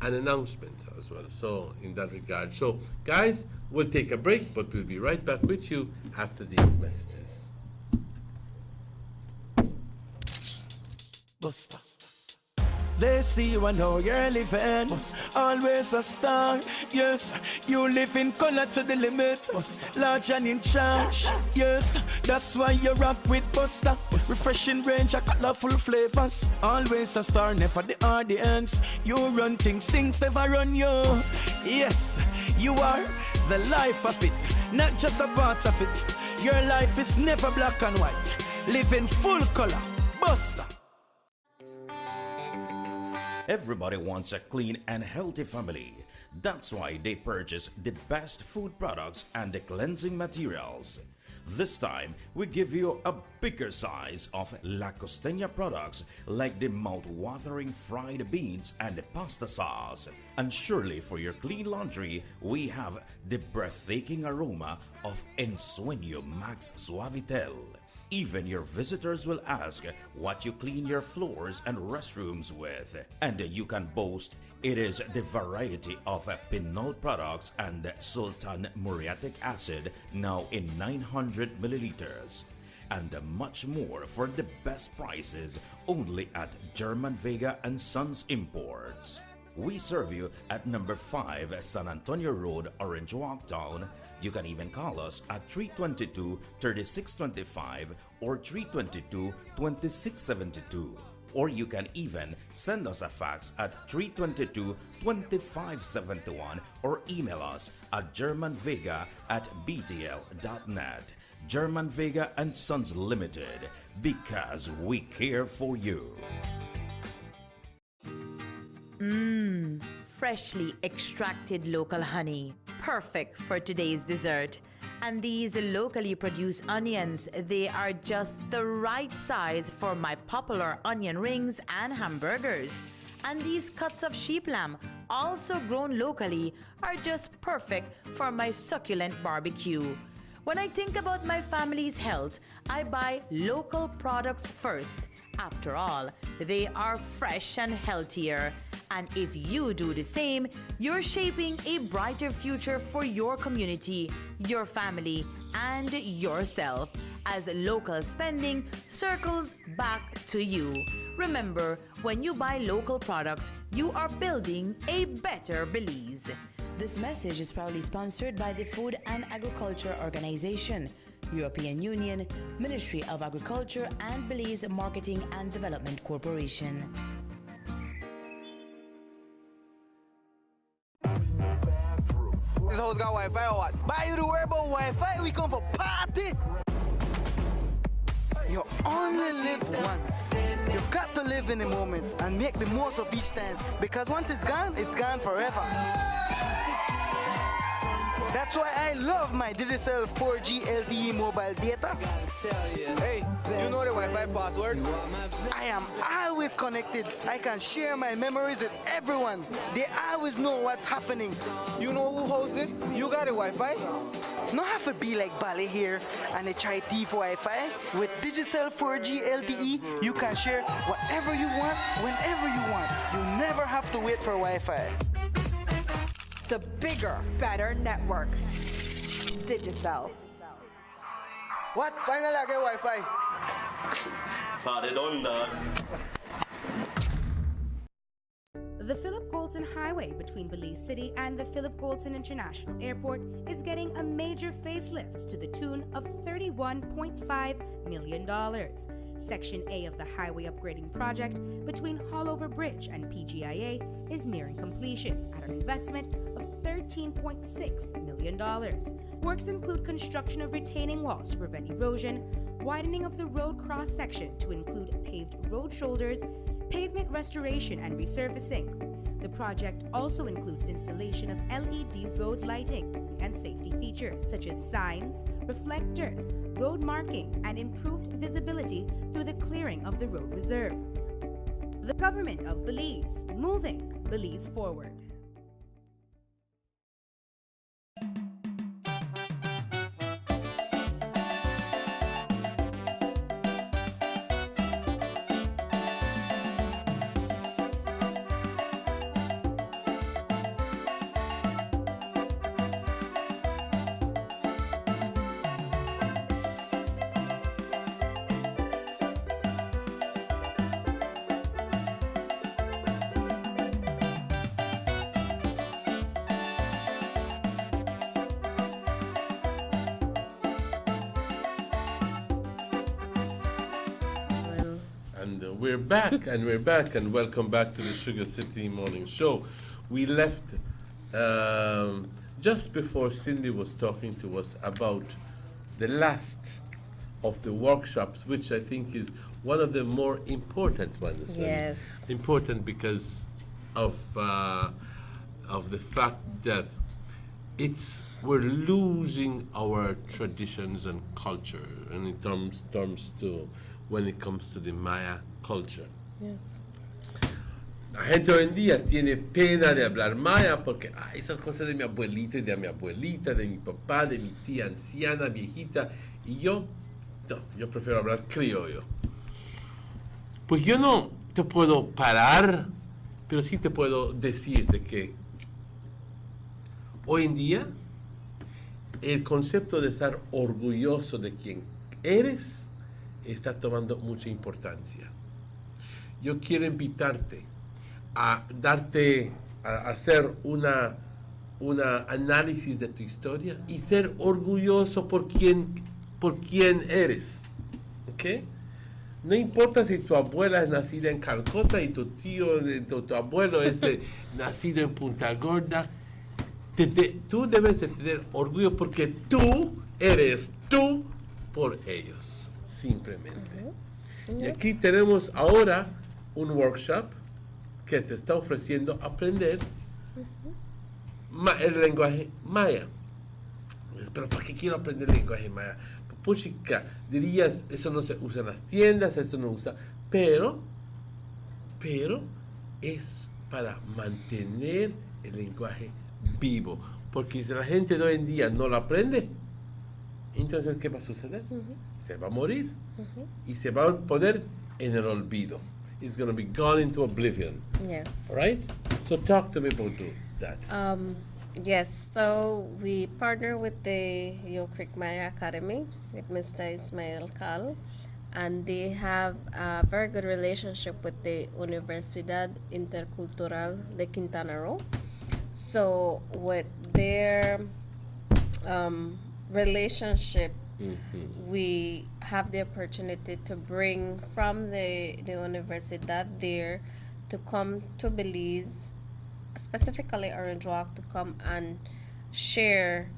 Speaker 2: an announcement as well. So in that regard, so guys, we'll take a break, but we'll be right back with you after these messages.
Speaker 12: Buster. They see you and how you're living. Always a star. Yes, you live in color to the limit. Large and in charge. Yes, that's why you rock with Buster. Refreshing range of colorful flavors. Always a star, never the audience. You run things never run you. Yes, you are the life of it, not just a part of it. Your life is never black and white. Live in full color. Buster.
Speaker 8: Everybody wants a clean and healthy family. That's why they purchase the best food products and the cleansing materials. This time, we give you a bigger size of La Costeña products like the mouth-watering fried beans and the pasta sauce. And surely for your clean laundry, we have the breathtaking aroma of Ensueño Max Suavitel. Even your visitors will ask what you clean your floors and restrooms with. And you can boast it is the variety of Pinol products and Sultan muriatic acid now in 900 milliliters. And much more for the best prices only at German Vega and Sons Imports. We serve you at number 5 San Antonio Road, Orange Walk Town. You can even call us at 322-3625 or 322-2672. Or you can even send us a fax at 322-2571 or email us at germanvega@btl.net. German Vega and Sons Limited, because we care for you.
Speaker 10: Freshly extracted local honey, perfect for today's dessert. And these locally produced onions, they are just the right size for my popular onion rings and hamburgers. And these cuts of sheep lamb, also grown locally, are just perfect for my succulent barbecue. When I think about my family's health, I buy local products first. After all, they are fresh and healthier. And if you do the same, you're shaping a brighter future for your community, your family, and yourself, as local spending circles back to you. Remember, when you buy local products, you are building a better Belize.
Speaker 11: This message is proudly sponsored by the Food and Agriculture Organization, European Union, Ministry of Agriculture, and Belize Marketing and Development Corporation.
Speaker 4: This house got Wi-Fi or what? Buy you to worry about Wi-Fi, we come for party! You only live once. You've got to live in the moment and make the most of each time, because once it's gone forever. That's why I love my Digicel 4G LTE mobile data.
Speaker 6: Hey, you know the Wi-Fi password?
Speaker 4: I am always connected. I can share my memories with everyone. They always know what's happening.
Speaker 6: You know who hosts this? You got a Wi-Fi?
Speaker 4: Not have to be like Bali here and they try thief Wi-Fi. With Digicel 4G LTE, you can share whatever you want, whenever you want. You never have to wait for Wi-Fi.
Speaker 13: The bigger, better network. Digicel.
Speaker 6: What? Finally I get Wi-Fi.
Speaker 14: They done that.
Speaker 23: The Philip Goulton Highway between Belize City and the Philip Goulton International Airport is getting a major facelift to the tune of $31.5 million. Section A of the highway upgrading project between Haulover Bridge and PGIA is nearing completion at an investment of $13.6 million. Works include construction of retaining walls to prevent erosion, widening of the road cross-section to include paved road shoulders, pavement restoration and resurfacing. The project also includes installation of LED road lighting and safety features such as signs, reflectors, road marking, and improved visibility through the clearing of the road reserve. The government of Belize, moving Belize forward.
Speaker 2: We're back, and welcome back to the Sugar City Morning Show. We left just before Cindy was talking to us about the last of the workshops, which I think is one of the more important ones.
Speaker 21: Yes.
Speaker 2: Important because of the fact that we're losing our traditions and culture, and in terms to when it comes to the Maya culture.
Speaker 21: Yes.
Speaker 2: La gente hoy en día tiene pena de hablar maya porque esas cosas de mi abuelito y de mi abuelita, de mi papá, de mi tía anciana, viejita, y yo prefiero hablar criollo. Pues yo no te puedo parar, pero sí te puedo decirte que hoy en día el concepto de estar orgulloso de quien eres está tomando mucha importancia. Yo quiero invitarte a hacer una análisis de tu historia y ser orgulloso por quien eres. ¿Ok? No importa si tu abuela es nacida en Calcuta y tu tío, tu abuelo es nacido en Punta Gorda. Tú debes de tener orgullo porque tú eres tú por ellos. Simplemente. Y aquí tenemos ahora un workshop que te está ofreciendo aprender el lenguaje maya. Pero ¿para qué quiero aprender el lenguaje maya? Pues chica, dirías, eso no se usa en las tiendas, esto no usa, pero es para mantener el lenguaje vivo. Porque si la gente de hoy en día no lo aprende, entonces ¿qué va a suceder? Se va a morir y se va a poner en el olvido. It's going to be gone into oblivion.
Speaker 21: Yes.
Speaker 2: All right? So talk to me about that.
Speaker 21: Yes, so we partner with the Yo Creek Maya Academy with Mr. Ismael Kal, and they have a very good relationship with the Universidad Intercultural de Quintana Roo. So with their relationship, we have the opportunity to bring from the Universidad there to come to Belize, specifically Orange Walk, to come and share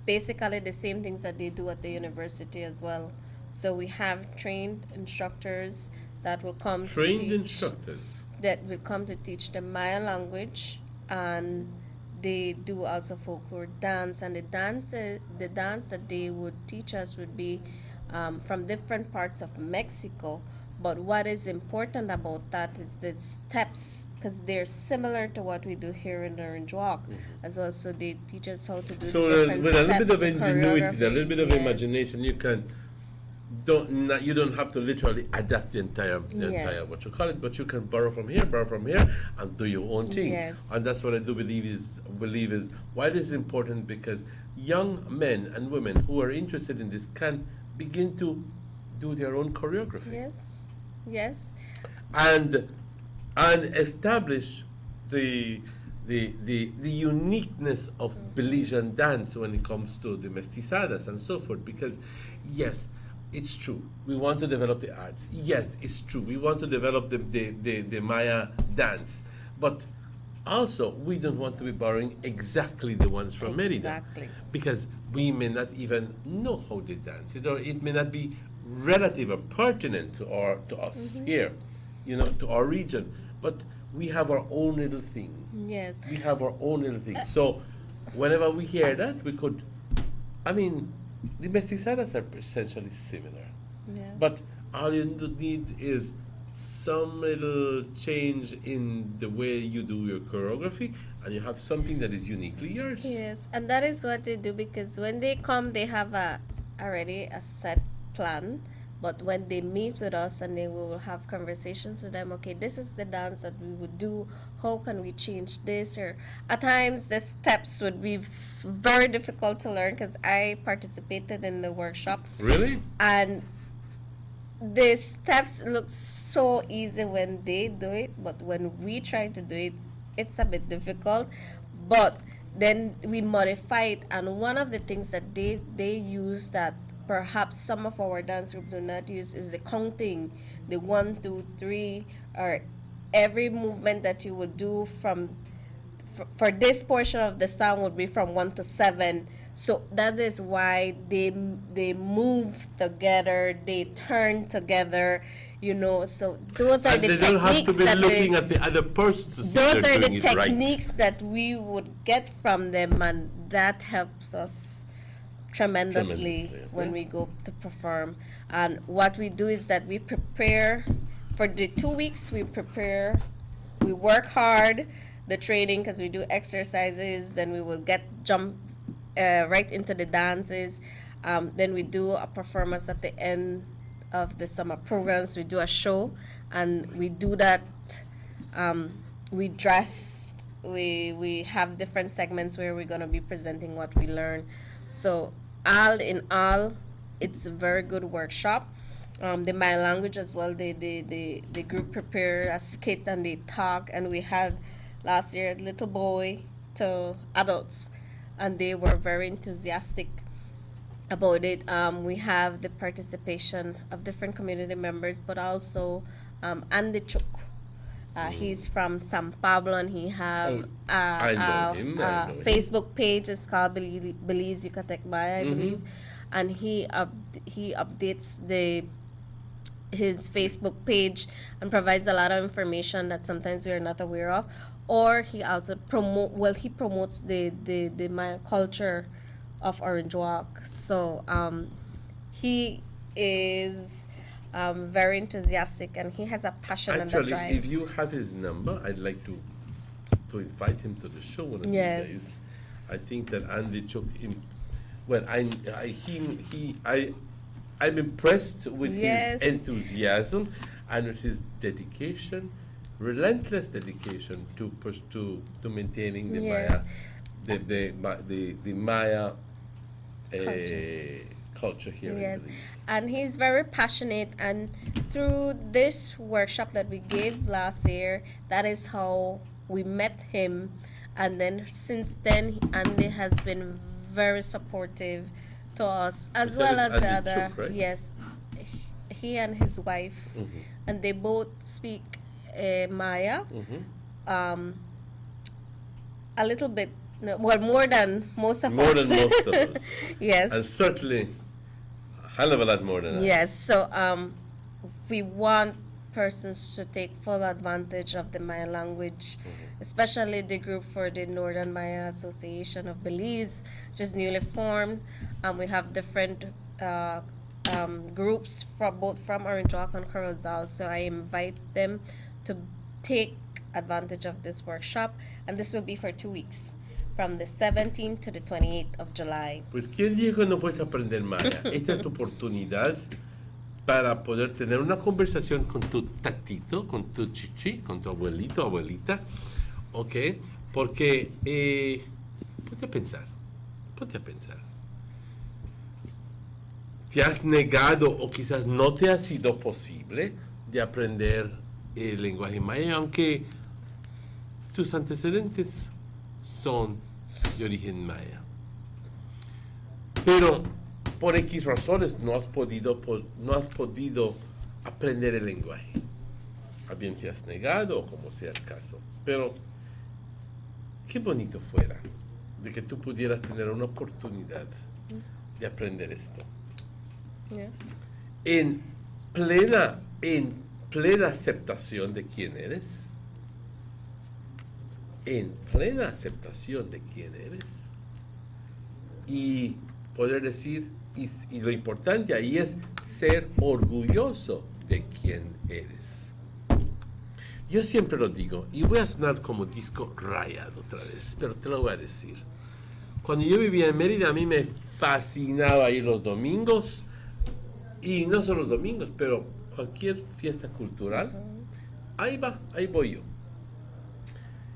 Speaker 21: basically the same things that they do at the university as well. So we have trained instructors that will come
Speaker 2: Trained
Speaker 21: to teach,
Speaker 2: instructors.
Speaker 21: that will come to teach the Maya language, and they do also folklore dance. And the dance that they would teach us would be from different parts of Mexico. But what is important about that is the steps, because they're similar to what we do here in Orange Walk as well. So they teach us how to do
Speaker 2: So
Speaker 21: the different
Speaker 2: with a little bit
Speaker 21: steps,
Speaker 2: of
Speaker 21: the
Speaker 2: ingenuity, a little bit of
Speaker 21: choreography.
Speaker 2: imagination, you can you don't have to literally adapt the entire
Speaker 21: Yes.
Speaker 2: what you call it, but you can borrow from here, and do your own thing.
Speaker 21: Yes.
Speaker 2: And that's what I do believe is why this is important, because young men and women who are interested in this can begin to do their own choreography.
Speaker 21: Yes, yes.
Speaker 2: And establish the uniqueness of Belizean dance when it comes to the mestizadas and so forth. Because yes, it's true, we want to develop the arts. Yes, it's true, we want to develop the Maya dance, but also we don't want to be borrowing exactly the ones from Merida,
Speaker 21: Exactly.
Speaker 2: because we may not even know how they dance. It may not be relative or pertinent to us here, to our region, but we have our own little thing.
Speaker 21: Yes.
Speaker 2: We have our own little thing. So whenever we hear that, we could, the mestizadas are essentially similar.
Speaker 21: Yeah.
Speaker 2: But all you need is some little change in the way you do your choreography, and you have something that is uniquely yours.
Speaker 21: Yes, and that is what they do, because when they come, they have already a set plan. But when they meet with us, and they will have conversations with them, okay, this is the dance that we would do. How can we change this? Or at times the steps would be very difficult to learn, because I participated in the workshop.
Speaker 2: Really?
Speaker 21: And the steps look so easy when they do it, but when we try to do it, it's a bit difficult. But then we modify it, and one of the things that they use that perhaps some of our dance groups do not use is the counting, the 1, 2, 3, or every movement that you would do for this portion of the song would be from 1 to 7. So that is why they move together, they turn together, so those are
Speaker 2: And
Speaker 21: the
Speaker 2: they don't have to
Speaker 21: techniques
Speaker 2: be
Speaker 21: that
Speaker 2: looking at the other person to see
Speaker 21: those
Speaker 2: they're
Speaker 21: are the
Speaker 2: doing it right.
Speaker 21: techniques that we would get from them, and that helps us tremendously when we go to perform. And what we do is that we prepare for the 2 weeks. We work hard, the training, because we do exercises, then we will jump right into the dances. Then we do a performance at the end of the summer programs. We do a show, and we do that. We dress. We have different segments where we're gonna be presenting what we learn. So all in all, it's a very good workshop. The Maya language as well. The group prepare a skit, and they talk. And we had last year little boy to adults, and they were very enthusiastic about it. We have the participation of different community members, but also Andy Chuk. He's from San Pablo, and he have
Speaker 2: I know him.
Speaker 21: Facebook page. It's called Belize Yucatec Maya, I believe, and he updates his Facebook page and provides a lot of information that sometimes we are not aware of. Or he also promotes the Maya culture of Orange Walk. So he is very enthusiastic, and he has a passion and a
Speaker 2: Actually,
Speaker 21: drive.
Speaker 2: if you have his number, I'd like to invite him to the show one of these
Speaker 21: Yes.
Speaker 2: days. I think that Andy took him. Well, I'm impressed with
Speaker 21: Yes.
Speaker 2: his enthusiasm and with his dedication, relentless dedication to maintaining the
Speaker 21: Yes.
Speaker 2: Maya, the Maya culture here
Speaker 21: Yes,
Speaker 2: in Belize.
Speaker 21: and he's very passionate, and through this workshop that we gave last year, that is how we met him. And then since then, Andy has been very supportive to us, as
Speaker 2: That
Speaker 21: well
Speaker 2: is
Speaker 21: as the
Speaker 2: Andy
Speaker 21: other.
Speaker 2: Chuk, right?
Speaker 21: Yes, he and his wife, and they both speak Maya, a little bit, no, well, more than most of us.
Speaker 2: More than most of us.
Speaker 21: Yes.
Speaker 2: And certainly hell of a lot more than that.
Speaker 21: Yes, so we want persons to take full advantage of the Maya language, especially the group for the Northern Maya Association of Belize, which is newly formed. We have different groups both from Orange Walk and Corozal, so I invite them to take advantage of this workshop, and this will be for 2 weeks, from the 17th to the 28th of July.
Speaker 2: Pues, ¿quién dijo que no puedes aprender maya? Esta es tu oportunidad para poder tener una conversación con tu tatito, con tu chichi, con tu abuelito, abuelita, ¿ok? Porque, ponte a pensar. ¿Te has negado o quizás no te ha sido posible de aprender el lenguaje maya, aunque tus antecedentes son de origen maya? Pero por X razones no has podido aprender el lenguaje. A bien te has negado, o como sea el caso. Pero qué bonito fuera de que tú pudieras tener una oportunidad de aprender esto.
Speaker 21: Yes.
Speaker 2: En plena aceptación de quién eres. En plena aceptación de quién eres. Y poder decir, y lo importante ahí es ser orgulloso de quién eres. Yo siempre lo digo, y voy a sonar como disco rayado otra vez, pero te lo voy a decir. Cuando yo vivía en Mérida, a mí me fascinaba ir los domingos, y no solo los domingos, pero cualquier fiesta cultural, ahí voy yo.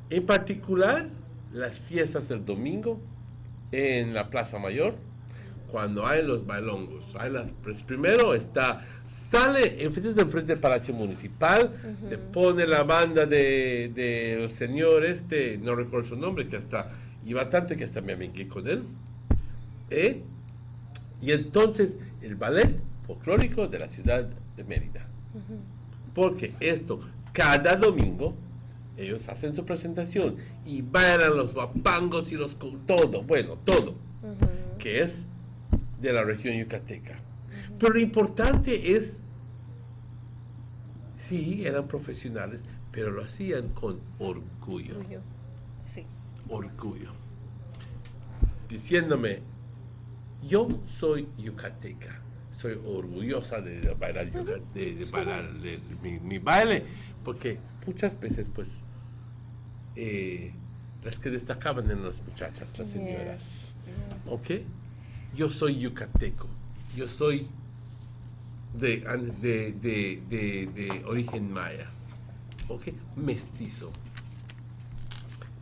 Speaker 2: En particular, las fiestas del domingo en la Plaza Mayor, cuando hay los bailongos. Pues primero sale enfrente del Palacio Municipal, te pone la banda de los señores, no recuerdo su nombre, que hasta iba tanto que hasta me amengué con él. Y entonces el ballet folclórico de la ciudad de Mérida. Porque esto, cada domingo, ellos hacen su presentación y bailan los guapangos y todo, que es de la región yucateca. Pero lo importante es, sí, eran profesionales, pero lo hacían con orgullo.
Speaker 21: Sí.
Speaker 2: Orgullo. Diciéndome, yo soy yucateca, soy orgullosa de bailar, mi baile, porque muchas veces, pues, las que destacaban en las muchachas, las señoras, ¿ok? Yo soy yucateco, yo soy de origen maya, ¿ok? Mestizo.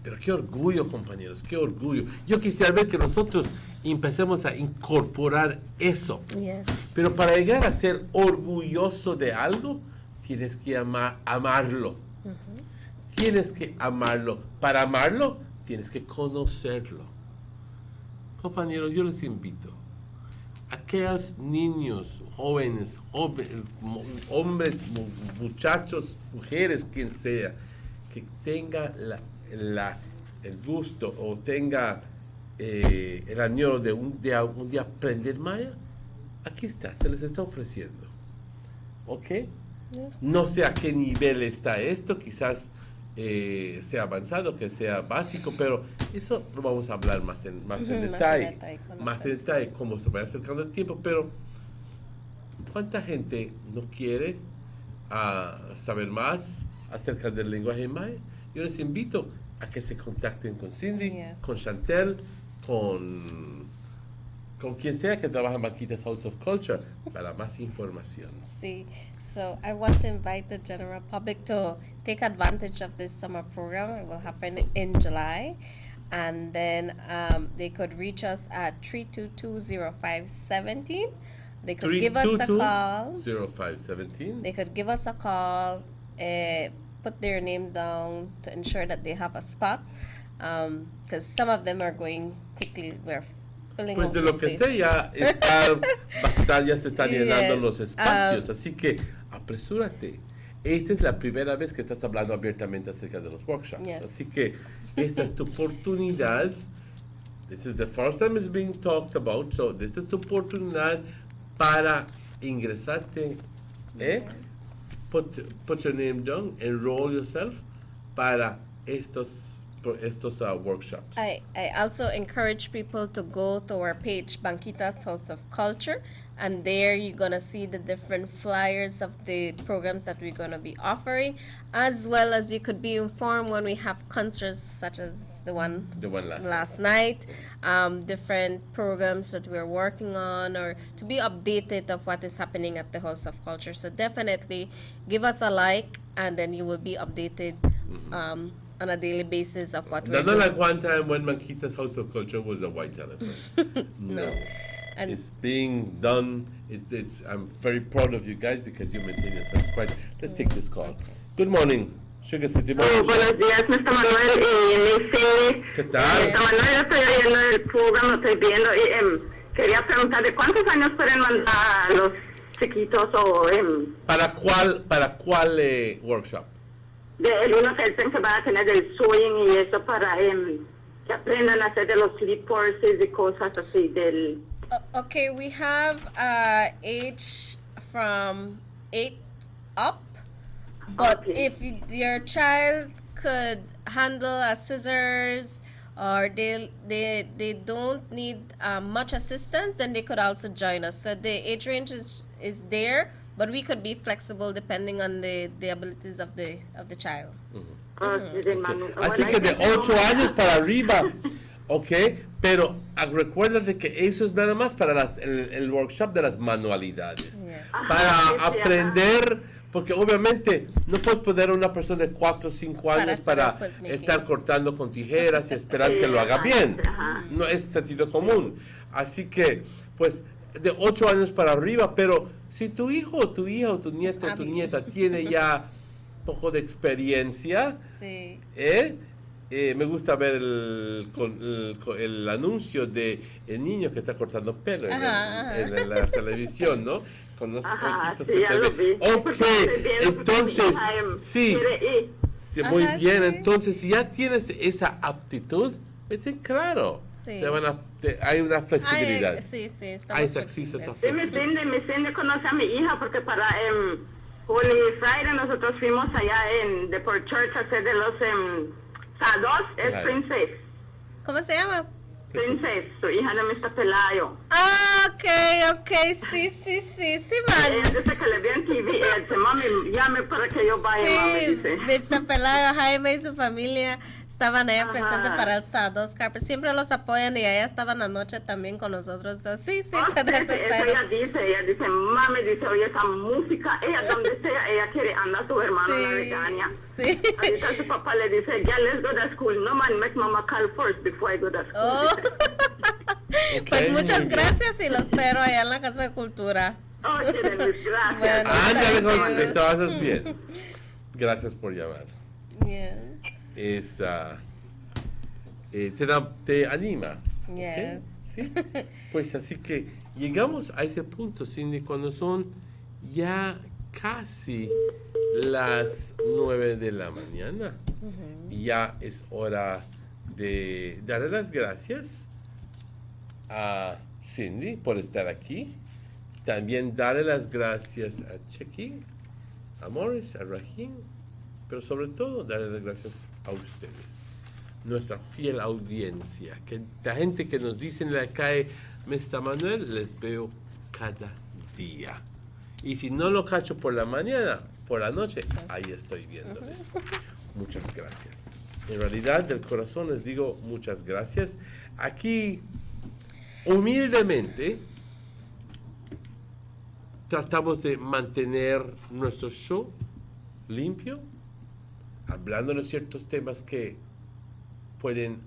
Speaker 2: Pero qué orgullo, compañeros, qué orgullo. Yo quisiera ver que nosotros empecemos a incorporar eso.
Speaker 21: Yes.
Speaker 2: Pero para llegar a ser orgulloso de algo, tienes que amarlo. Tienes que amarlo. Para amarlo, tienes que conocerlo. Compañeros, yo les invito. Aquellos niños, jóvenes, hombres, muchachos, mujeres, quien sea, que tenga el gusto o tenga el añoro de un día aprender maya, aquí está, se les está ofreciendo. ¿Ok?
Speaker 21: Yes.
Speaker 2: No sé a qué nivel está esto, quizás sea avanzado, que sea básico, pero eso lo vamos a hablar más en detalle. Más en detalle, cómo se va acercando el tiempo, pero ¿cuánta gente no quiere saber más acerca del lenguaje maya? Yo les invito a que se contacten con Cindy, con Chantel, con quien sea que trabaja en Marquitas House of Culture para más información.
Speaker 21: Sí, so I want to invite the general public to take advantage of this summer program. It will happen in July. And then they could reach us at 322-0517. They could give us a call.
Speaker 2: 0517.
Speaker 21: They could give us a call, put their name down to ensure that they have a spot. Because some of them are going quickly. We're filling
Speaker 2: Pues
Speaker 21: out
Speaker 2: de
Speaker 21: the
Speaker 2: lo que
Speaker 21: space.
Speaker 2: sé ya ya se están llenando los espacios, así que apresúrate. Esta es la primera vez que estás hablando abiertamente acerca de los workshops, así que esta es tu oportunidad. This is the first time it's being talked about, so esta es tu oportunidad para ingresarte, put your name down, enroll yourself para estos workshops.
Speaker 21: I also encourage people to go to our page, Banquita's House of Culture, and there you're going to see the different flyers of the programs that we're going to be offering, as well as you could be informed when we have concerts such as the one last night, different programs that we're working on, or to be updated of what is happening at the House of Culture. So definitely give us a like, and then you will be updated on a daily basis of what we're doing.
Speaker 2: Not like one time when Banquita's House of Culture was a white elephant. No.
Speaker 21: And
Speaker 2: it's being done. I'm very proud of you guys because you maintain yourselves quite. Let's take this call. Okay. Good morning, Sugar City.
Speaker 15: Buenos días, Mr. Manuel y Miss Cindy.
Speaker 2: ¿Qué tal?
Speaker 15: Mr. Manuel, yo estoy oyendo el programa, estoy viendo y quería preguntar de cuántos años pueden mandar a los chiquitos o
Speaker 2: ¿Para cuál workshop?
Speaker 15: El uno que dicen que van a tener del sewing y eso para que aprendan a hacer de los sleep horses y cosas así del.
Speaker 21: Okay, we have age from 8 up, but if your child could handle a scissors or they don't need much assistance, then they could also join us. So the age range is there, but we could be flexible depending on the abilities of the child.
Speaker 2: Así que de 8 años para arriba. Ok, pero recuérdate que eso es nada más para el workshop de las manualidades. Para aprender, porque obviamente no puedes poner a una persona de 4 o 5 años para estar cortando con tijeras y esperar que lo haga bien. No es sentido común. Así que, pues, de 8 años para arriba, pero si tu hijo o tu hija o tu nieto o tu nieta tiene ya un poco de experiencia, me gusta ver el anuncio de el niño que está cortando pelo en la televisión, ¿no? Con los ojitos que te ven. Ok, entonces, sí, muy bien. Entonces, si ya tienes esa aptitud, claro, hay una flexibilidad. Hay esa flexibilidad.
Speaker 15: Sí, mi Cindy conoce a mi hija porque para Holy Friday nosotros fuimos allá en The Port Church a hacer de los Sados, es Princess.
Speaker 21: ¿Cómo se llama?
Speaker 15: Princess, su hija de Mr. Pelayo.
Speaker 21: Ah, ok, sí, man.
Speaker 15: Ella dice que le vi en TV, ella dice, mami, llame para que yo vaya, mami, dice.
Speaker 21: Mr. Pelayo, Jaime y su familia estaban allá presentes para el Sados Carpet. Siempre los apoyan y allá estaban anoche también con nosotros. So, sí, puedes estar.
Speaker 15: Ella dice, mami, dice, oye, esa música, ella donde sea, ella quiere andar a su hermano en la regaña.
Speaker 21: Sí.
Speaker 15: Ahorita su papá le dice, yeah, let's go to school. No, man, make mama call first before I go to school.
Speaker 21: Oh. Pues muchas gracias y los espero allá en la Casa de Cultura.
Speaker 15: Oh, gracias.
Speaker 21: Bueno,
Speaker 2: ándale, te haces bien. Gracias por llamar.
Speaker 21: Bien.
Speaker 2: Te anima.
Speaker 21: Yes.
Speaker 2: ¿Sí? Pues así que llegamos a ese punto, Cindy, cuando son ya casi las 9 de la mañana. Ya es hora de darle las gracias a Cindy por estar aquí. También darle las gracias a Chequi, a Morris, a Rahim, pero sobre todo darle las gracias a ustedes, nuestra fiel audiencia, que la gente que nos dice en la calle, Mr. Manuel, les veo cada día. Y si no lo cacho por la mañana, por la noche, ahí estoy viéndoles. Muchas gracias. En realidad, del corazón les digo muchas gracias. Aquí, humildemente, tratamos de mantener nuestro show limpio, hablando de ciertos temas que puedan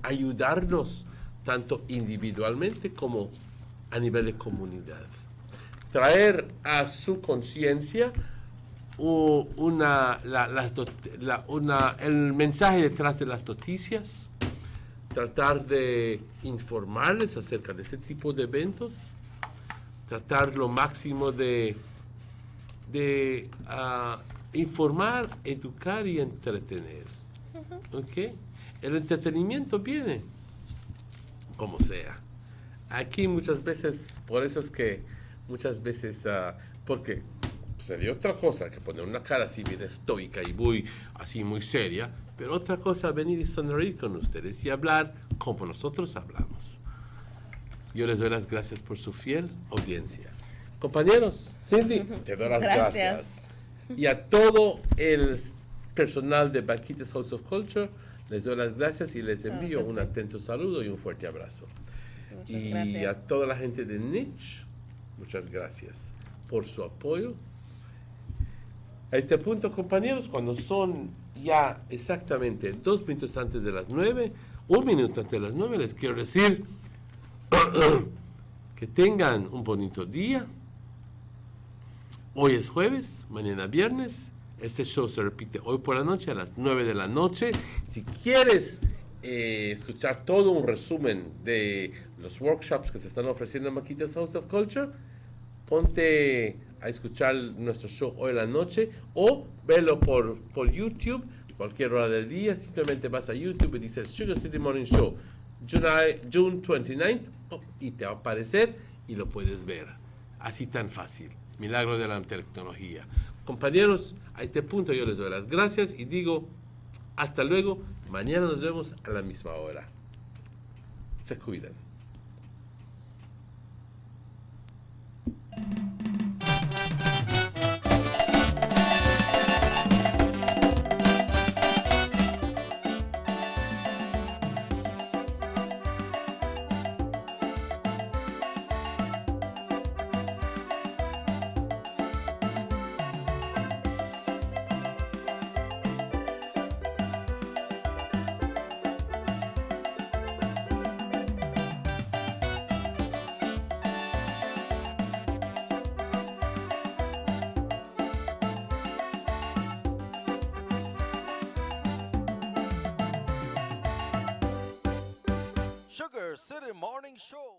Speaker 2: ayudarnos tanto individualmente como a nivel de comunidad. Traer a su conciencia el mensaje detrás de las noticias, tratar de informarles acerca de este tipo de eventos, tratar lo máximo de informar, educar y entretener. ¿Ok? El entretenimiento viene como sea. Aquí muchas veces, por eso es que muchas veces, porque sería otra cosa que poner una cara así bien estoica y muy seria, pero otra cosa venir y sonreír con ustedes y hablar como nosotros hablamos. Yo les doy las gracias por su fiel audiencia. Compañeros, Cindy, te doy las gracias. Y a todo el personal de Banquitas House of Culture, les doy las gracias y les envío un atento saludo y un fuerte abrazo. Y
Speaker 21: gracias.
Speaker 2: a toda la gente de Niche, muchas gracias por su apoyo. A este punto, compañeros, cuando son ya exactamente 2 minutos antes de las 9, 1 minuto antes de las 9, les quiero decir que tengan un bonito día. Hoy es jueves, mañana viernes. Este show se repite hoy por la noche a las 9 de la noche. Si quieres escuchar todo un resumen de los workshops que se están ofreciendo en Banquitas House of Culture, ponte a escuchar nuestro show hoy en la noche o verlo por YouTube, cualquier hora del día. Simplemente vas a YouTube y dices Sugar City Morning Show, June 29th, y te va a aparecer y lo puedes ver. Así tan fácil. Milagro de la tecnología. Compañeros, a este punto yo les doy las gracias y digo hasta luego. Mañana nos vemos a la misma hora. Se cuidan.
Speaker 16: Sugar City Morning Show.